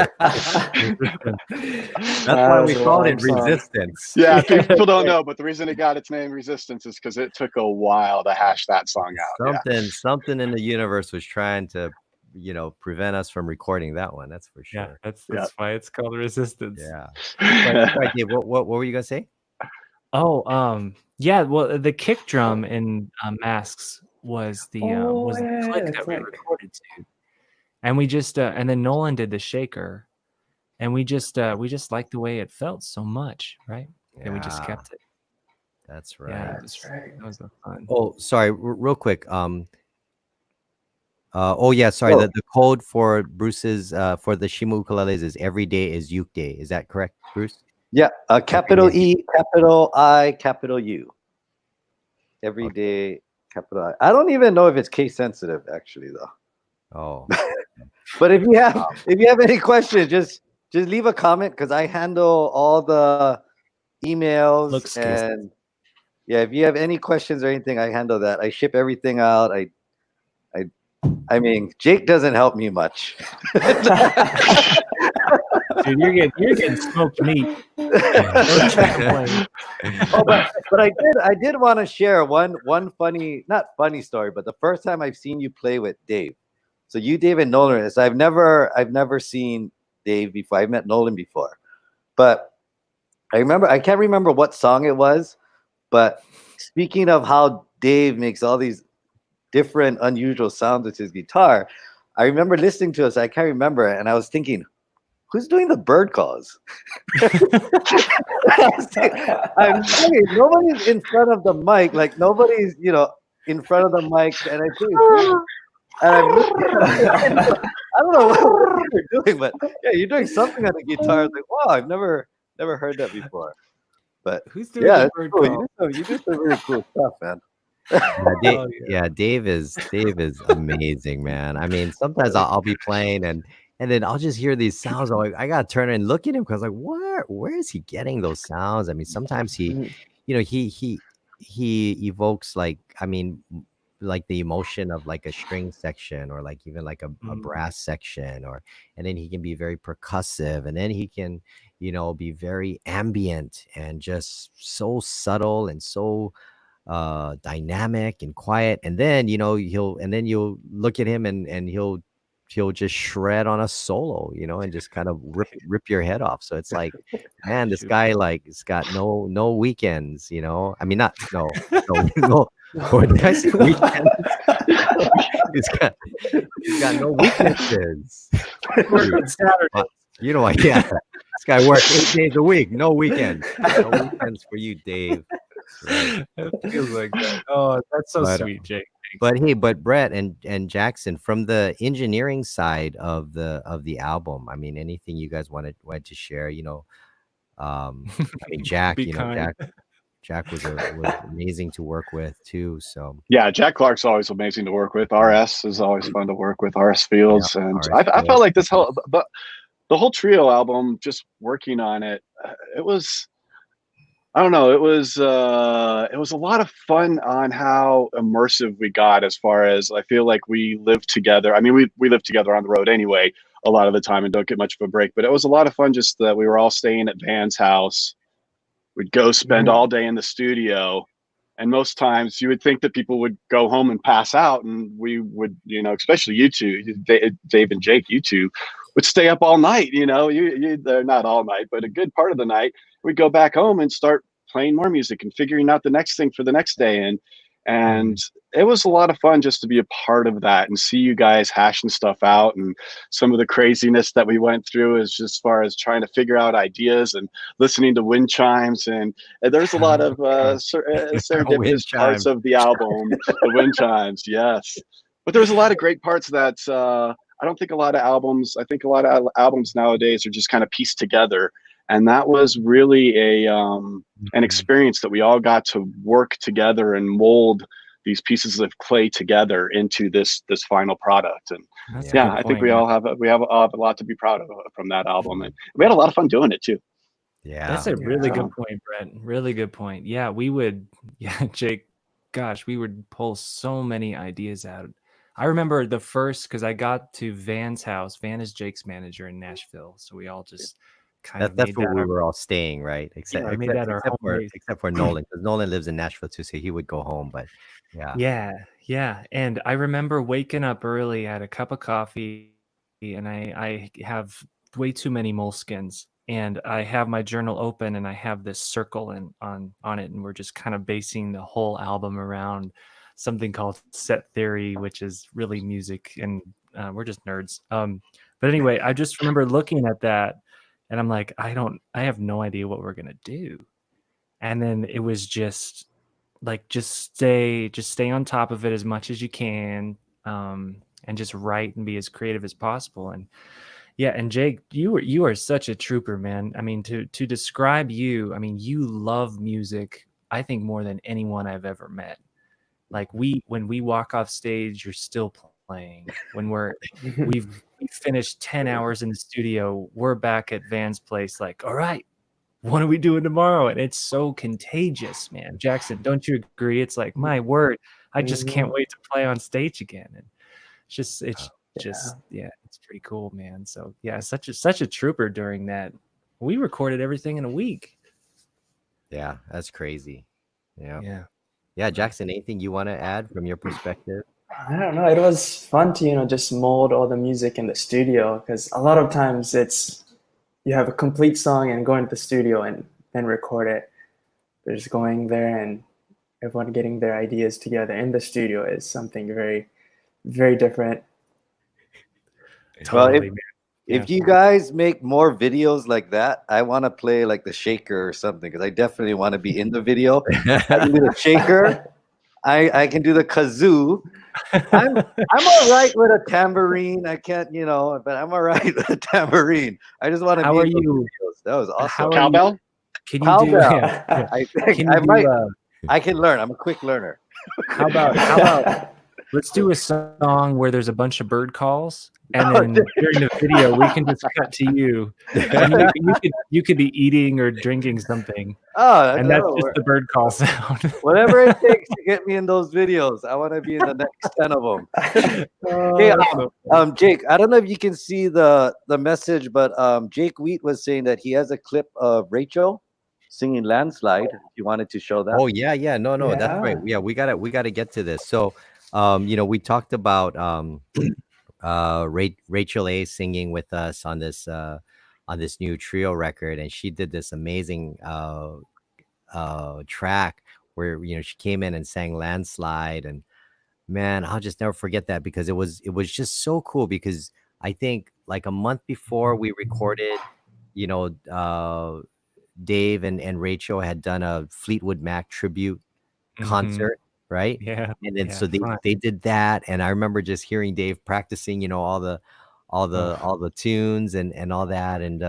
why we called it Resistance. Yeah, people don't know, but the reason it got its name Resistance is because it took a while to hash that song out. Something in the universe was trying to prevent us from recording that one. That's for sure. Yeah, that's why it's called Resistance. Yeah. Right, Dave, what were you gonna say? Oh, yeah. Well, the kick drum in Masks was the click that we recorded to, and we just and then Nolan did the shaker, and we just liked the way it felt so much, right? And we just kept it. That's right. Yeah, that's right. That was fun. Oh, sorry, real quick. The code for Bruce's for the Shima ukuleles is every day is uke day. Is that correct, Bruce? Yeah, capital E, capital I, capital U. Every day, capital I. I don't even know if it's case sensitive, actually, though. Oh. But if you have any questions, just leave a comment because I handle all the emails and if you have any questions or anything, I handle that. I ship everything out. I mean, Jake doesn't help me much. Dude, you're getting smoked meat. But I did want to share one funny, not funny story, but the first time I've seen you play with Dave. So you, Dave, and Nolan is I've never seen Dave before. I've met Nolan before, but I can't remember what song it was. But speaking of how Dave makes all these different unusual sounds with his guitar, I remember listening to us. I can't remember, and I was thinking, who's doing the bird calls? I'm telling you, nobody's in front of the mic. Like nobody's, in front of the mic. And I think, and I'm listening. I don't know what you're doing, but yeah, you're doing something on the guitar. It's like, wow, I've never heard that before. But Who's doing yeah, the it's bird cool. call? You do some really cool stuff, man. Dave is amazing, man. I mean, sometimes I'll be playing and then I'll just hear these sounds. I'm like, I gotta turn and look at him because like, where is he getting those sounds? I mean, sometimes he evokes like, I mean, like the emotion of like a string section or like even like a brass section, and then he can be very percussive, and then he can be very ambient and just so subtle and so dynamic and quiet, and then you'll look at him and he'll just shred on a solo, and just kind of rip your head off. So it's like, man, this guy, like, it's got no weekends, I mean, not no or did I say weekends? he's got no weaknesses. Dude, yeah, this guy works 8 days a week, no weekends. No weekends for you, Dave. Right. It feels like that. Oh, that's so sweet, Jake. But Brett and Jackson, from the engineering side of the album, I mean, anything you guys wanted to share, I mean, Jack, Be kind. Jack was amazing to work with too. So yeah, Jack Clark's always amazing to work with. RS is always fun to work with. RS Fields, Yeah, and RS I felt like this whole the whole trio album, just working on it, it was. I don't know. It was a lot of fun on how immersive we got. As far as I feel like we lived together. I mean, we lived together on the road anyway a lot of the time and don't get much of a break. But it was a lot of fun just that we were all staying at Van's house. We'd go spend all day in the studio, and most times you would think that people would go home and pass out, and we would, especially you two, Dave and Jake, you two would stay up all night. They're not all night, but a good part of the night. We'd go back home and start playing more music and figuring out the next thing for the next day. And it was a lot of fun just to be a part of that and see you guys hashing stuff out, and some of the craziness that we went through as far as trying to figure out ideas and listening to wind chimes. And there's a lot of serendipitous parts of the album, the wind chimes, yes. But there's a lot of great parts that I don't think I think a lot of albums nowadays are just kind of pieced together. And that was really an experience that we all got to work together and mold these pieces of clay together into this final product. And I think we all have a lot to be proud of from that album, and we had a lot of fun doing it too. Yeah, that's a really good point, Brett. Really good point. Yeah, Jake, gosh, we would pull so many ideas out. I remember the first, because I got to Van's house. Van is Jake's manager in Nashville, so we all just that's where we were all staying, right? Except for Nolan, because Nolan lives in Nashville too, so he would go home. But yeah. And I remember waking up early, I had a cup of coffee, and I have way too many moleskins, and I have my journal open, and I have this circle on it, and we're just kind of basing the whole album around something called set theory, which is really music, and we're just nerds. But anyway, I just remember looking at that, and I'm like, I have no idea what we're gonna do. And then it was just like, just stay on top of it as much as you can, and just write and be as creative as possible. And and Jake, you are such a trooper, man. I mean, to describe you, I mean, you love music, I think, more than anyone I've ever met. Like, when we walk off stage, you're still playing. When we've finished 10 hours in the studio, we're back at Van's place, like, all right, what are we doing tomorrow? And it's so contagious, man. Jackson, don't you agree? It's like, my word, I just can't wait to play on stage again. And it's pretty cool, man. So yeah, such a trooper during that. We recorded everything in a week. Yeah, that's crazy. Yeah, Jackson, anything you want to add from your perspective? I don't know. It was fun to, just mold all the music in the studio, because a lot of times you have a complete song and go into the studio and then record it. They're just going there and everyone getting their ideas together in the studio is something very, very different. Totally, man. If you guys make more videos like that, I want to play like the shaker or something because I definitely want to be in the video. I can do the shaker. I can do the kazoo. I'm all right with a tambourine. I can't, but I'm all right with a tambourine. I just want to How be are in those you? videos. That was awesome. How are you? Cowbell? Can you do? Cowbell. Yeah. I think Can I you do? might. I can learn. I'm a quick learner. How about let's do a song where there's a bunch of bird calls, and then during the video we can just cut to you, and you could be eating or drinking something, and that's just the bird call sound. Whatever it takes to get me in those videos. I want to be in the next 10 of them. Hey, Jake, I don't know if you can see the message, but Jake Wheat was saying that he has a clip of Rachel singing Landslide. If you wanted to show that. Oh yeah, no, that's right. Yeah, we gotta get to this. So, we talked about Rachel A singing with us on this new trio record, and she did this amazing track where she came in and sang Landslide, and man, I'll just never forget that because it was just so cool because I think like a month before we recorded, Dave and Rachel had done a Fleetwood Mac tribute concert, right? Yeah. And then yeah, so fun. they did that, and I remember just hearing Dave practicing, all the tunes and all that, and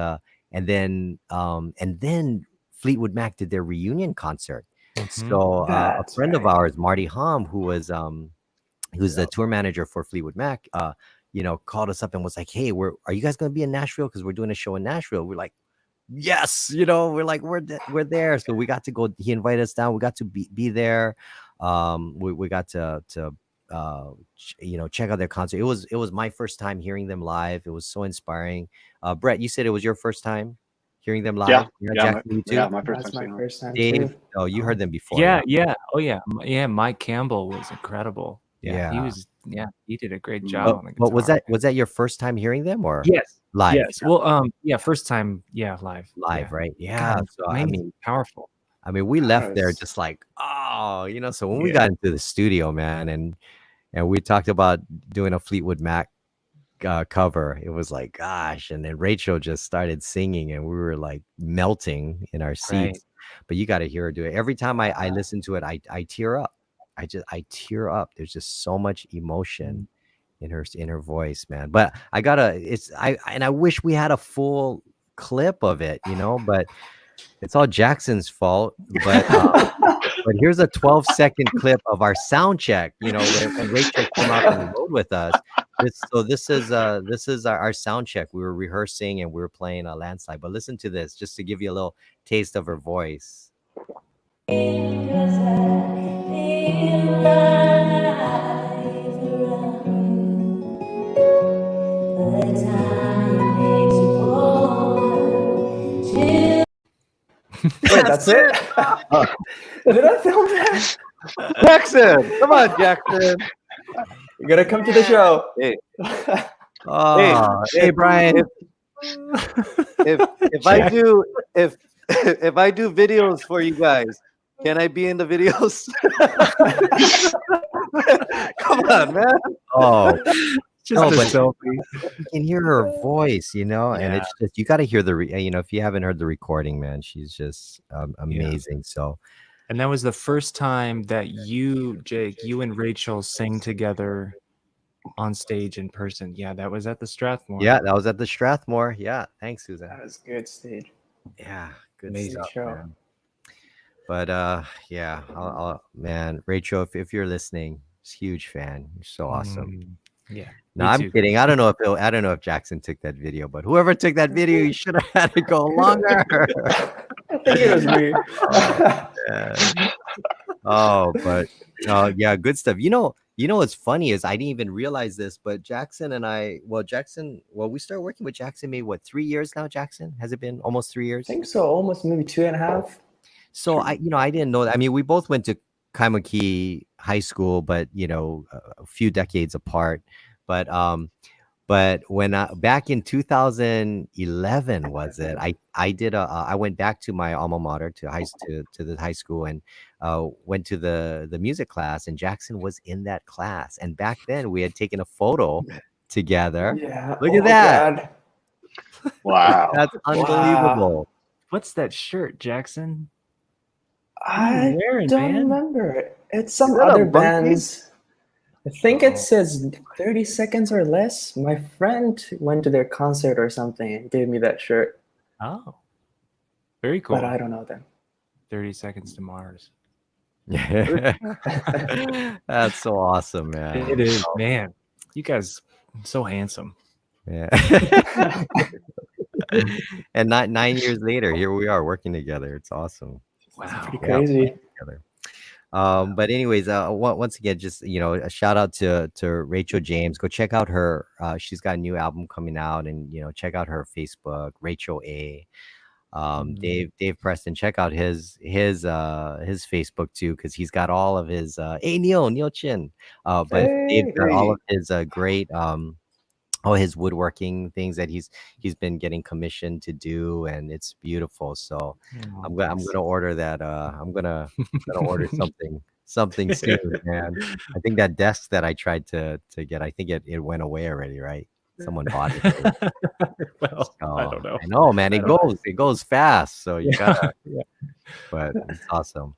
then Fleetwood Mac did their reunion concert. So a That's friend of right. ours, Marty Hom, who's the tour manager for Fleetwood Mac, called us up and was like, "Hey, are you guys going to be in Nashville? Because we're doing a show in Nashville." We're like, "Yes," we're like, we're there. So we got to go. He invited us down. We got to be there. We got to check out their concert. It was my first time hearing them live. It was so inspiring. Brett, you said it was your first time hearing them live. Jackson, you too? My first That's time. my first time Dave, too. oh, you heard them before. Yeah. Oh yeah. Mike Campbell was incredible. Yeah. He was. Yeah, he did a great job on the But guitar. was that your first time hearing them or Yes. live? Yes. Well, first time. Yeah, live. Live, Yeah. right? Yeah. God, So amazing, powerful. we left there Nice. just like, so when we got into the studio, man, and we talked about doing a Fleetwood Mac cover, it was like, gosh, and then Rachel just started singing and we were like melting in our seats. Right. But you got to hear her do it. Every time I listen to it, I tear up. I tear up. There's just so much emotion in her voice, man. But I wish we had a full clip of it, but it's all Jackson's fault. But here's a 12-second clip of our sound check, when Rachel came out on the road with us. This is our sound check. We were rehearsing and we were playing a Landslide. But listen to this just to give you a little taste of her voice. Wait, that's it? Did I film that? Jackson, come on, Jackson. You gotta come to the show. Hey, Hey, Brian. if I do if I do videos for you guys, can I be in the videos? Come on, man. Oh, Just No, a but- selfie. you can hear her voice, and it's just you got to hear if you haven't heard the recording, man, she's just amazing. So And that was the first time that you, Jake, you and Rachel sang together on stage in person. Yeah, that was at the Strathmore. yeah, that was at the Strathmore. Yeah, thanks, Susan. That was good stage. Yeah, good Amazing stuff, show. man. But yeah, man, Rachel, if you're listening, huge fan. You're so awesome. Yeah. No, me I'm too. kidding. I don't know if Jackson took that video, but whoever took that video, you should have had it go longer. I think it was me. Yeah. Oh, but yeah, good stuff. What's funny is I didn't even realize this, but Jackson and we started working with Jackson maybe 3 years now. Jackson, has it been almost 3 years? I think so, almost maybe 2.5. So I didn't know that. I mean, we both went to Kaimaki High School, but a few decades apart. But when back in 2011 was it? I went back to my alma mater to the high school and went to the music class, and Jackson was in that class. And back then we had taken a photo together. Yeah. Look at that. God. Wow. That's unbelievable. What's that shirt, Jackson? I wearing, don't man? remember. It's some that a other monkey? bands. I think Oh. it says 30 seconds or less. My friend went to their concert or something and gave me that shirt, Oh, very cool. but I don't know them. 30 Seconds to Mars. That's so awesome, man. It is, man. You guys, so handsome. Yeah. And 9 years later, here we are working together. It's awesome. Wow. Pretty Yeah. crazy. Together. But anyways, once again, just a shout out to Rachel James. Go check out her. She's got a new album coming out, and check out her Facebook, Rachel A. Dave Preston, check out his Facebook too, because he's got all of his hey Neil Chin. But Dave's got all of his great all his woodworking things that he's been getting commissioned to do, and it's beautiful. So I'm gonna order that. I'm gonna order something soon, man. I think that desk that I tried to get, I think it went away already, right? Someone bought it. Well, I don't know. I know, man. It goes fast, so you gotta. Yeah. But it's awesome.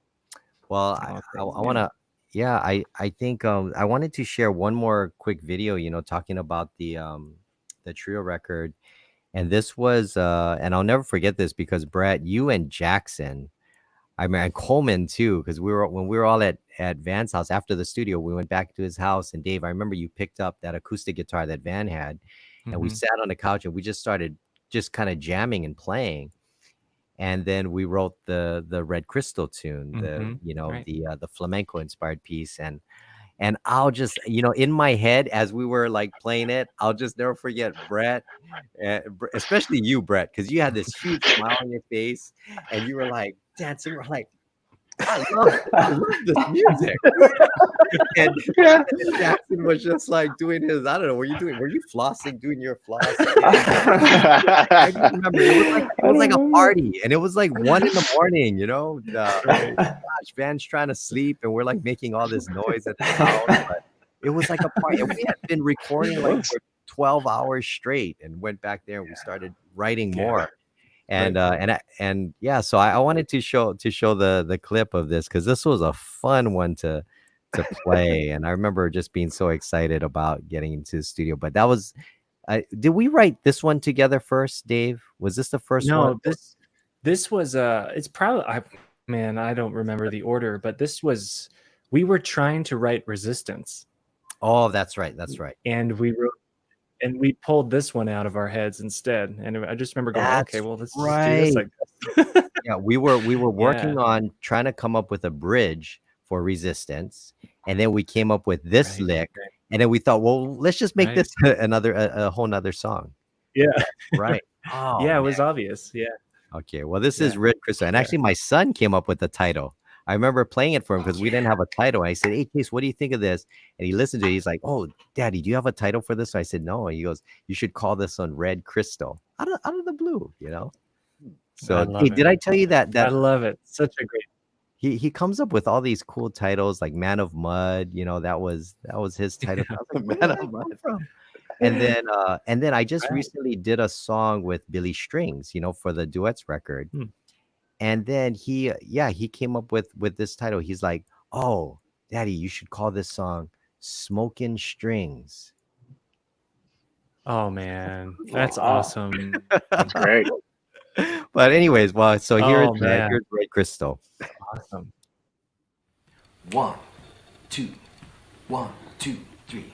Well, I want to. Yeah, I think I wanted to share one more quick video, talking about the trio record. And this was and I'll never forget this, because Brett, you and Jackson, I mean, and Coleman too, because when we were all at Van's house after the studio, we went back to his house, and Dave, I remember you picked up that acoustic guitar that Van had, and we sat on the couch and we just started just kind of jamming and playing. And then we wrote the Red Crystal tune, Right. the flamenco inspired piece. And I'll just, in my head, as we were like playing it, I'll just never forget Brett, especially you, Brett, because you had this huge smile on your face and you were like dancing. We're like, I love this music. And Jackson was just like doing his, I don't know, were you flossing, doing your floss? I don't remember. It was like a party, and it was like 1 a.m, gosh, Van's trying to sleep, and we're like making all this noise at the house. But it was like a party. And we had been recording like for 12 hours straight, and went back there and we started writing more. And so I wanted to show the clip of this, because this was a fun one to play, and I remember just being so excited about getting into the studio. But that was, did we write this one together first, Dave? Was this the first one? No, this was it's probably I don't remember the order, but we were trying to write Resistance. Oh, that's right. And we pulled this one out of our heads instead. And I just remember going, okay, well, let's just do this, I guess. Yeah, we were working on trying to come up with a bridge for Resistance, and then we came up with this lick, and then we thought, well, let's just make this a whole nother song. Yeah. Right. Oh, yeah, it man. was obvious. Yeah. Okay. Well, this is Red Crystal, and actually, my son came up with the title. I remember playing it for him because we didn't have a title. I said, "Hey, Chase, what do you think of this?" And he listened to it. He's like, "Oh, Daddy, do you have a title for this?" So I said, "No." And he goes, "You should call this one Red Crystal." Out of the blue, So did I tell you that I love it. Such a great. He comes up with all these cool titles like Man of Mud. That was his title. I was like, Man of Mud. And then I just recently did a song with Billy Strings, for the duets record. And then he came up with this title. He's like, "Oh, Daddy, you should call this song Smokin' Strings." Oh man, that's awesome. That's great. But anyways, so here's man. Red Crystal. Awesome. 1, 2, 1, 2, 3.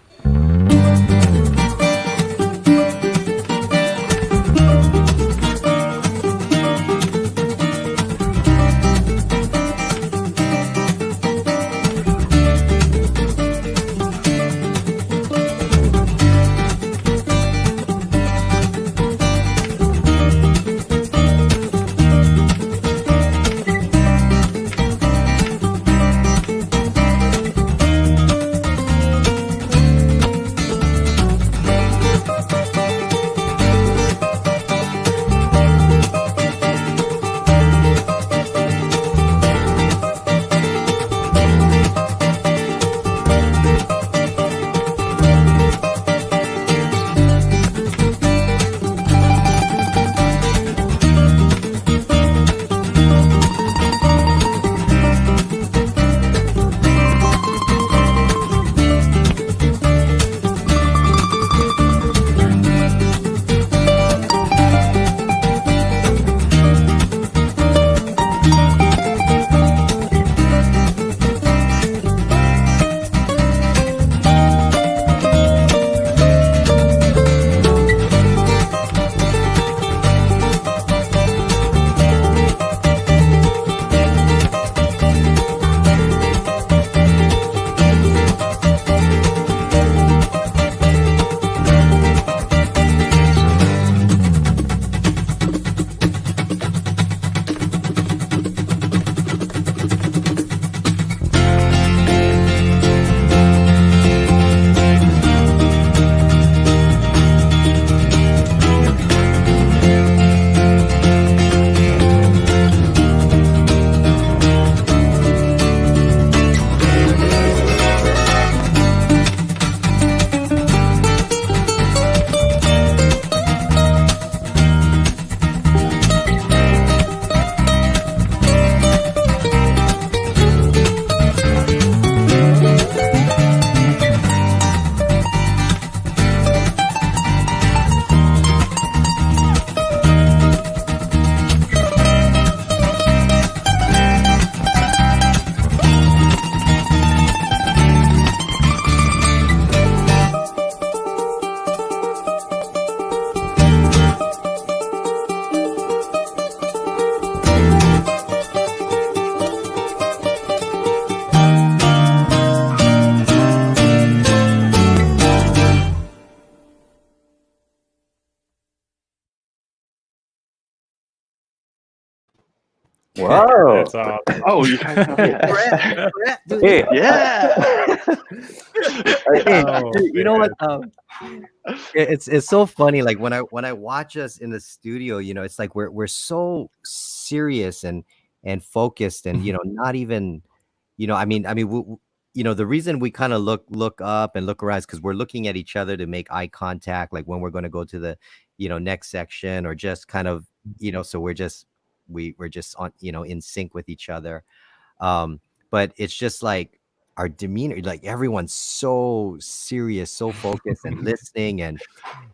Whoa. That's awesome. Oh, you guys know that. Hey, Yeah. Hey, Oh, you know what? man. It's so funny. Like when I watch us in the studio, it's like we're so serious and focused, and not even, the reason we kind of look up and look around is because we're looking at each other to make eye contact, like when we're going to go to the, next section, or just kind of, so we're just on, in sync with each other. But it's just like our demeanor, like everyone's so serious, so focused and listening, and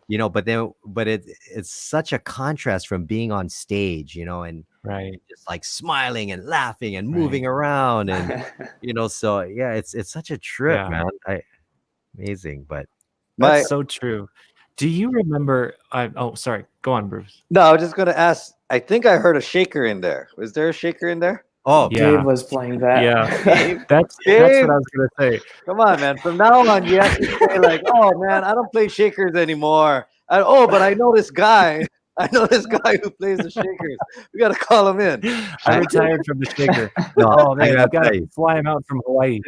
but it's such a contrast from being on stage, and Right. just like smiling and laughing and Right. moving around, and so yeah, it's such a trip, Yeah. man. Amazing. But my That's so true. Do you remember? Oh, sorry. Go on, Bruce. no, I was just gonna ask. I think I heard a shaker in there. Was there a shaker in there? oh Yeah. Dave was playing that. Yeah. That's Dave, what I was gonna say. come on, man. From now on, you have to say like, "Oh man, I don't play shakers anymore." But I know this guy. I know this guy who plays the shakers. We gotta call him in. I retired from the shaker. no, Oh I man, you gotta gotta tell you, fly him out from Hawaii.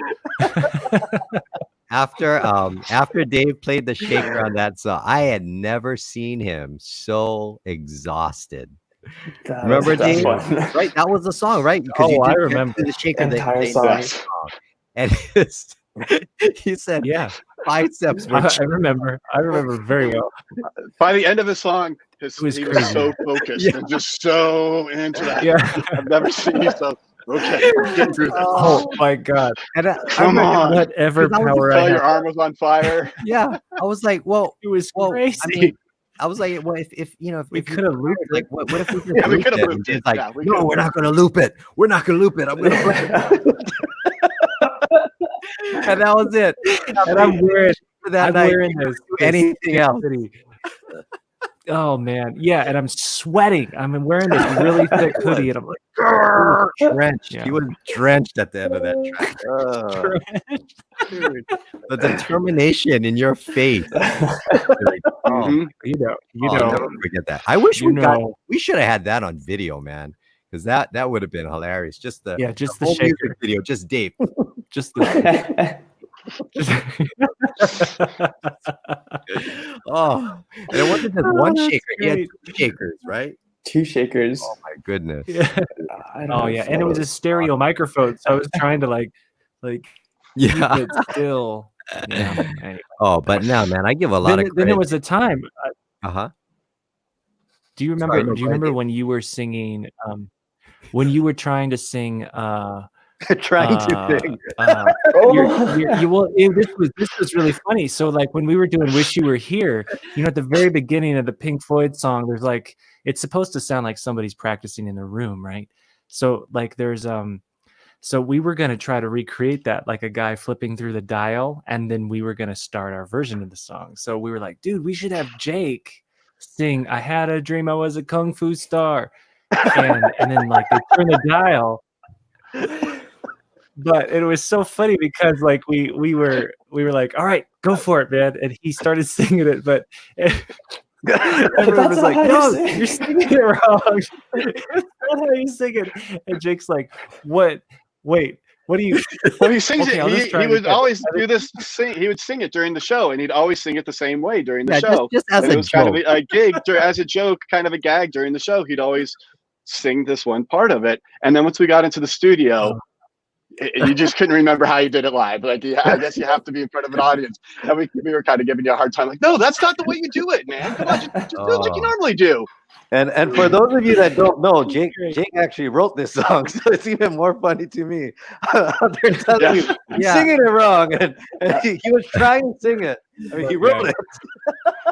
after Dave played the shaker on that song, I had never seen him so exhausted. Remember, That's Dave? fun. Right, that was the song, right? Because Oh, I did remember. the shaker Entire they song. sang the song. And he said Yeah, biceps were I remember. I remember very well. By the end of the song, was he was crazy. so focused Yeah. and just so into that. Yeah. I've never seen you so. Okay, we're getting through this. Oh my god. and Come on. Whatever 'cause I was power I Tell your had. arm was on fire. yeah. I was like, well, It was well, crazy. I mean, I was like, well, if we if you could have looped like, it. what if we just Yeah, we looped could have it? looped And it. he's like, Yeah, we no, could've we're not gonna loop it. We're not gonna loop it. I'm gonna play it. And that was it. And I'm wearing that I'm night. wearing You this couldn't do anything else. City. Oh man, yeah, and I'm sweating. I'm wearing this really thick hoodie, and I'm like, Drenched. Yeah. He was drenched at the end of that track. Dude, the determination in your face. Like, oh, Mhm. I'll never forget that. I wish you we should have had that on video, man, because that would have been hilarious. Just the just the whole shaker, music video, just Dave. just the. Oh, and it wasn't just one that's shaker. He had great. 2 shakers, right? 2 shakers. Oh my goodness. Yeah. I don't Oh know yeah, if and it was a stereo microphone, so I was trying to like keep Yeah. it still. Yeah. Anyway. Oh, but no, man, I give a lot of Then credit. there was a time. Uh-huh. Do you remember? Sorry, no, do you go ahead, remember Dave. when you were singing? When you were trying to sing. Trying to sing. This was really funny. So like when we were doing "Wish You Were Here," at the very beginning of the Pink Floyd song, there's like it's supposed to sound like somebody's practicing in their room, right? So like there's so we were gonna try to recreate that, like a guy flipping through the dial, and then we were gonna start our version of the song. So we were like, dude, we should have Jake sing "I Had a Dream I Was a Kung Fu Star," and then like they turn the dial. But it was so funny because like we were like, all right, go for it, man. And he started singing it, but everyone was like, no, you're singing it wrong. That's not how you sing it. And Jake's like, what? Wait, what do you? Well, he sings Okay, I'll just it. try He it would again. always do this. He would sing it during the show, and he'd always sing it the same way during the Yeah, show. just as And it a was kind of joke. a gig, as a joke, kind of a gag during the show. He'd always sing this one part of it, and then once we got into the studio, you just couldn't remember how you did it live. Like, yeah, I guess you have to be in front of an audience, and we were kind of giving you a hard time. Like, no, that's not the way you do it, man. Come on, just do it like you normally do. And for those of you that don't know, Jake actually wrote this song, so it's even more funny to me. They're telling you, you're singing it wrong, and he was trying to sing it. I mean, he wrote it.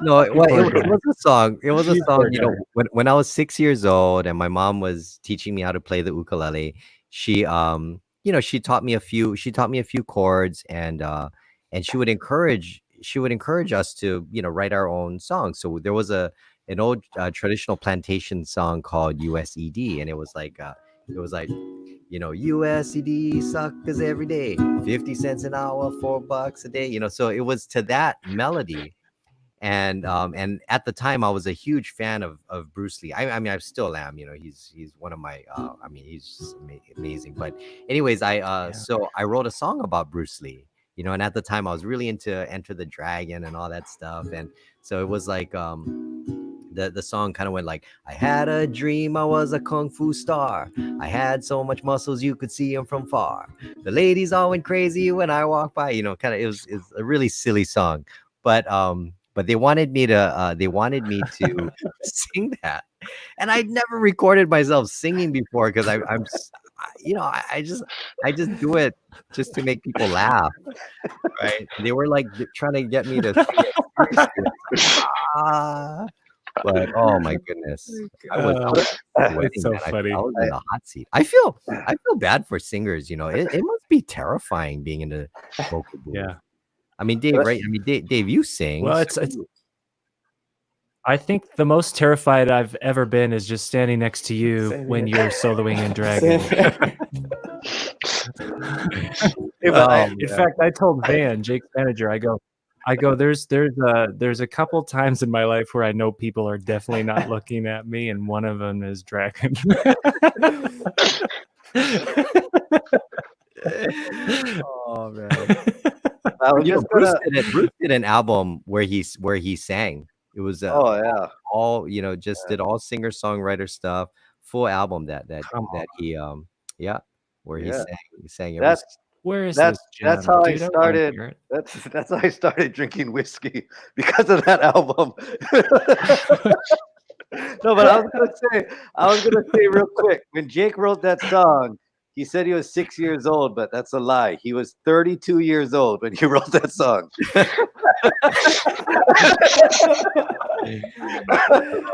No, it was a song. It was a song. guy. When I was 6 years old and my mom was teaching me how to play the ukulele, she she taught me a few chords, and she would encourage us to write our own songs. So there was an old traditional plantation song called USED, and it was like USED suckers every day, 50 cents an hour, $4 a day. So it was to that melody. And at the time I was a huge fan of Bruce Lee. I mean, I still am. He's one of my. I mean, he's just amazing. But anyways, so I wrote a song about Bruce Lee. And at the time I was really into Enter the Dragon and all that stuff, and so it was like the song kind of went like, I had a dream I was a kung fu star. I had so much muscles you could see them from far. The ladies all went crazy when I walked by. Kind of it's a really silly song, but they wanted me to sing that, and I'd never recorded myself singing before because I just do it just to make people laugh, right? They were like trying to get me to sing it seriously. But oh my goodness, I was sweating, It's so man. funny. I was in the hot seat. I feel bad for singers. It must be terrifying being in the vocal booth. Yeah. I mean, Dave, right? I mean, Dave, you sing. Well, it's. I think the most terrified I've ever been is just standing next to you Same when here. you're soloing in Dragon. In fact, I told Van, Jake's manager, I go, there's a couple times in my life where I know people are definitely not looking at me, and one of them is Dragon. Oh man. Bruce did an album where he sang. It was all did all singer songwriter stuff. Full album that he where he sang. Where is That's this? that's Jim? how I Dude, wanna started. hear it. That's how I started drinking whiskey because of that album. No, but I was gonna say real quick, when Jake wrote that song, he said he was 6 years old, but that's a lie. He was 32 years old when he wrote that song.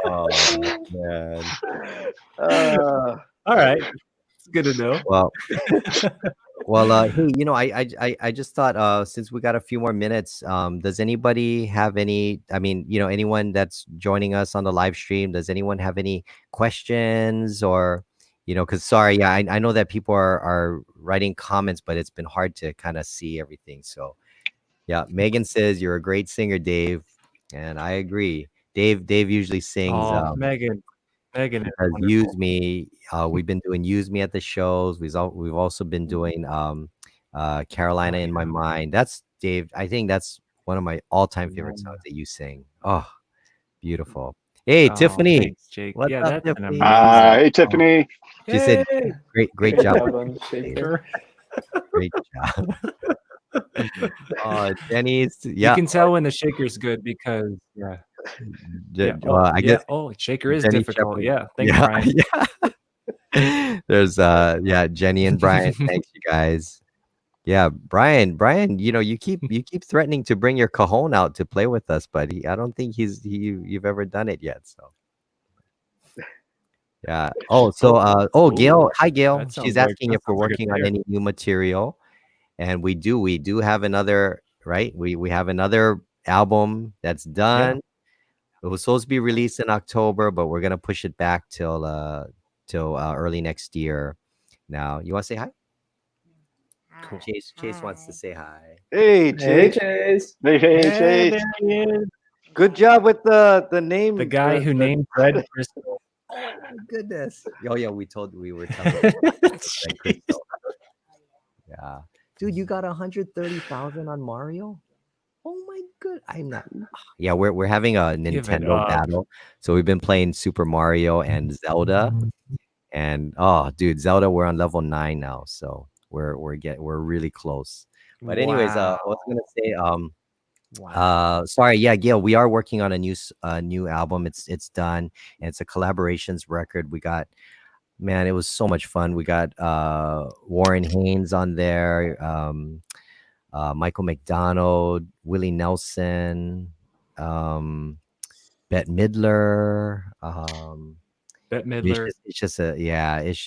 Oh man. All right, it's good to know. Well, hey, I just thought since we got a few more minutes, does anybody have any? I mean, anyone that's joining us on the live stream, does anyone have any questions or? Because sorry, I know that people are writing comments, but it's been hard to kind of see everything. So, yeah, Megan says you're a great singer, Dave, and I agree. Dave usually sings. Oh, Megan is Has wonderful. Use Me. We've been doing Use Me at the shows. We've also been doing Carolina in My Mind. That's Dave. I think that's one of my all-time favorite songs that you sing. Oh, beautiful. Hey, Oh, Tiffany. thanks, Jake. What's Yeah, up, that's an Tiffany? amazing. Hey, Tiffany. She said, Hey! great Great job. job on Shaker. Great job. Oh, Denny's. You Yeah. can tell when the shaker's good because I guess shaker is Jenny difficult. Shepherd. Yeah, thanks, Brian. Yeah. There's Jenny and Brian. Thanks, you guys. Yeah, Brian, you keep threatening to bring your cajon out to play with us, but I don't think you've ever done it yet. So yeah. Oh, so Gail, hi Gail. That sounds She's like- asking that if we're sounds like a working on dare. any new material, and we do have another, right? We have another album that's done. It was supposed to be released in October, but we're gonna push it back till early next year. Now, you want to say hi? Cool. Chase wants to say hi. Hey, Hey, Jake. Chase. Hey, Chase. there he is. Good job with the name. The guy who named Fred Crystal. Oh my goodness. Oh yeah, we were telling Fred Crystal. Yeah. Dude, you got 130,000 on Mario? Oh my good. I'm not. Yeah, we're having a Nintendo battle. So we've been playing Super Mario and Zelda. And oh dude, Zelda, we're on level 9 now. So we're really close. But anyways, I was gonna say sorry, yeah, Gail, we are working on a new album. It's done, and it's a collaborations record. We got, man, it was so much fun. We got Warren Haynes on there, Michael McDonald, Willie Nelson, Bette Midler. Bette Midler. It's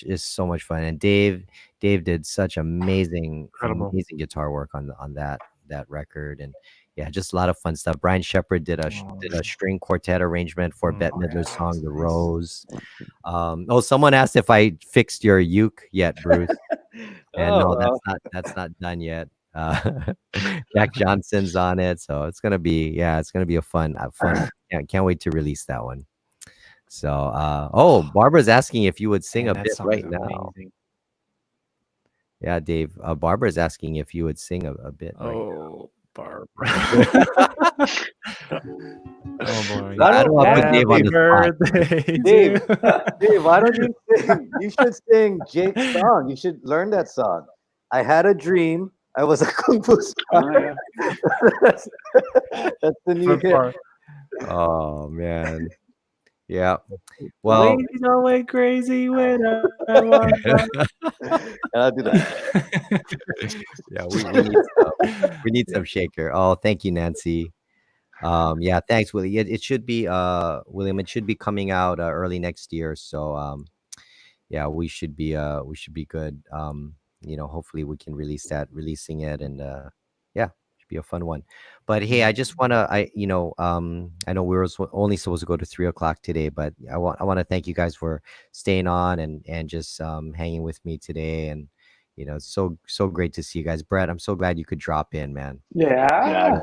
just so much fun. And Dave did such amazing guitar work on that record, and yeah, just a lot of fun stuff. Brian Shepard did a string quartet arrangement for Bette Midler's song "The Rose." Someone asked if I fixed your uke yet, Bruce. And no, that's not done yet. Jack Johnson's on it, so it's gonna be a fun. Can't wait to release that one. So, Barbara's asking if you would sing Man, a that bit song right is now. amazing. Yeah, Dave. Barbara's asking if you would sing a bit right now. Oh, Barbara. Oh boy. I don't wanna put Dave on Happy the spot. birthday Dave, to Dave, why don't you sing? You should sing Jake's song. You should learn that song. I had a dream. I was a kung fu Oh, star. yeah. that's, that's the new hit. Oh man. Yeah. Well, Ladies all went crazy when I walked by. I'll do that. yeah, we need some shaker. Oh, thank you, Nancy. Yeah, thanks, Willie. It should be William, it should be coming out early next year. So yeah, we should be good. Hopefully we can releasing it, and yeah, should be a fun one. But hey, I just wanna I know we were only supposed to go to 3 o'clock today, but I want to thank you guys for staying on and just hanging with me today. And it's so great to see you guys. Brett, I'm so glad you could drop in, man. Yeah.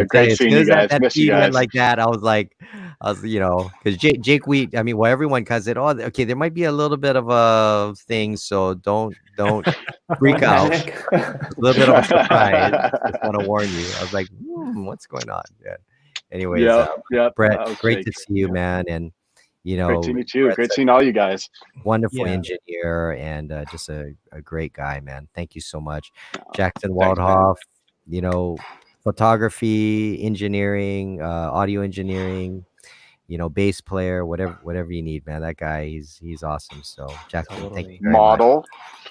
Great As seeing soon you as guys. that Miss you feed went guys. like that, I was because Jake Wheat, I mean, well, everyone said, oh, okay, there might be a little bit of a thing, so don't freak out. Panic. A little bit of a surprise. Just want to warn you. I was like, what's going on? Yeah. Anyways, Yep. Brett, Okay. great to see you, man, and Great seeing you too. Brett's Great a seeing all you guys. wonderful Yeah. engineer and just a great guy, man. Thank you so much, Jackson Thanks, man. Waldhoff. Photography, engineering, audio engineering, bass player, whatever you need, man. That guy, he's awesome. So Jackson, thank you Totally.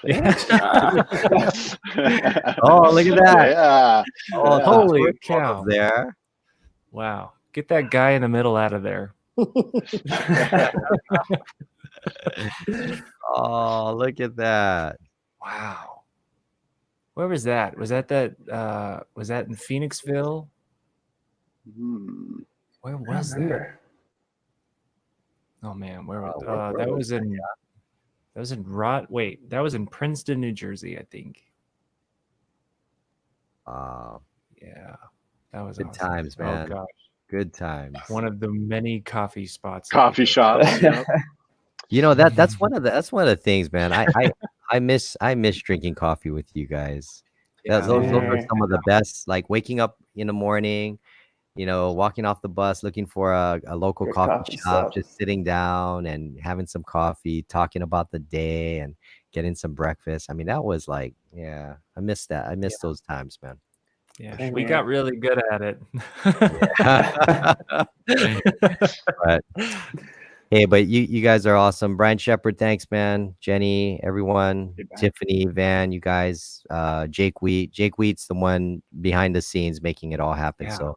very much. Model. Oh, look at that. Yeah. Oh, Yeah. Holy George cow. Waldhoff there. Wow. Get that guy in the middle out of there. Oh, look at that. Wow. Where was that? Was that in Phoenixville? Hmm. Where was that? Remember. Oh man, where was where that was was in that was in Princeton, New Jersey, I think. Yeah. That was Good awesome. times, man. Oh gosh. Good times. One of the many coffee spots. that Coffee we go to. shops. Yep. That's one of the things, man. I miss drinking coffee with you guys. Those are some of the best. Like waking up in the morning, walking off the bus, looking for a local Good coffee coffee shop, shop. just sitting down and having some coffee, talking about the day and getting some breakfast. I mean, that was like, yeah, I miss that. I miss those times, man. Yeah, Same we here. got really good at it. But hey, but you guys are awesome. Brian Shepard, thanks, man. Jenny, everyone, Hey, man. Tiffany, Van, you guys, Jake Wheat. Jake Wheat's the one behind the scenes making it all happen. Yeah. So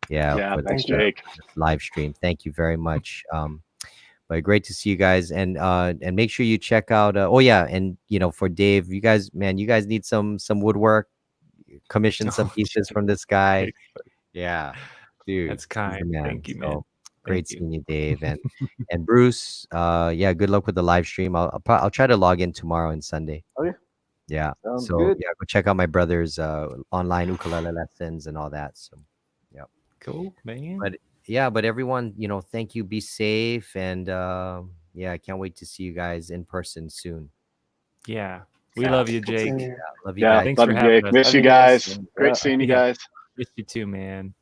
yeah, Yeah. for Thanks, Thank you. Jake. this live stream. Thank you very much. But great to see you guys, and make sure you check out. And for Dave, you guys need some woodwork. Commission some pieces from this guy. Yeah, dude, That's he's the kind. man. Thank you, So, man. great Thank you. seeing you, Dave, and Bruce. Yeah, good luck with the live stream. I'll try to log in tomorrow and Sunday. Okay. Yeah. Sounds So good. yeah, go check out my brother's online ukulele lessons and all that. So Cool, man. but everyone, thank you. Be safe, and yeah, I can't wait to see you guys in person soon. Yeah. We love you, Jake. Same here. Love you Yeah. guys. Thanks Love for you, having Jake. us. Miss Love you you guys. guys. Yeah. Great seeing you Yeah. guys. Miss you too, man.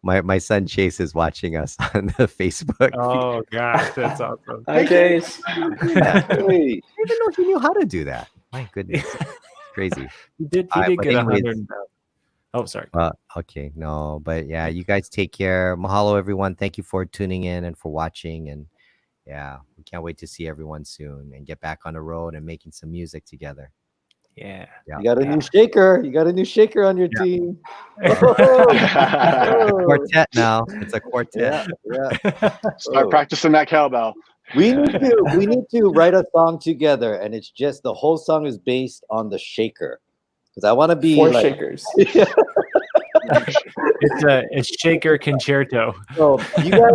My son Chase is watching us on the Facebook. Oh gosh, that's awesome. Hi, Chase. Hey. I didn't even know he knew how to do that. My goodness, crazy. He did All right, get but anyways, 100. Oh, sorry. Okay, no, but yeah, you guys take care. Mahalo, everyone. Thank you for tuning in and for watching. And yeah, we can't wait to see everyone soon and get back on the road and making some music together. Yeah. You got a new shaker. You got a new shaker on your team. Quartet now. It's a quartet. Yeah. Start practicing that cowbell. We need to write a song together, and it's just the whole song is based on the shaker. Because I want to be 4 like, shakers. It's a shaker concerto. so you guys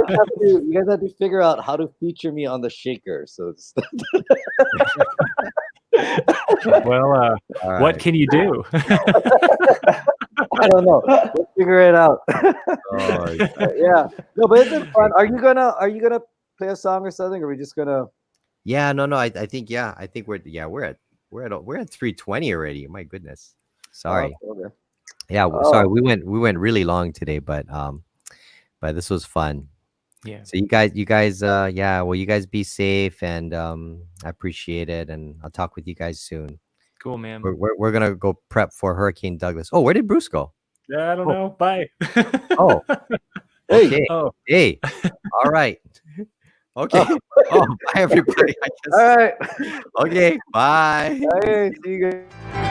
have to figure out how to feature me on the shaker. So it's Well, All what right. can you do? I don't know. We'll figure it out. Oh, Yeah. No, but it's been fun. Are you gonna play a song or something? Or are we just gonna yeah, no. I think we're at 320 already. My goodness. Sorry. okay. Yeah, Oh. sorry. We went really long today, but this was fun. Yeah. So you guys yeah, well, you guys be safe, and I appreciate it, and I'll talk with you guys soon. Cool, man. We're gonna go prep for Hurricane Douglas. Oh, where did Bruce go? I don't Oh. know. Bye. Oh, Hey. okay. Oh. Hey. All right. Okay. Oh, bye everybody. I guess. All right. Okay. Bye. Hey, see you guys.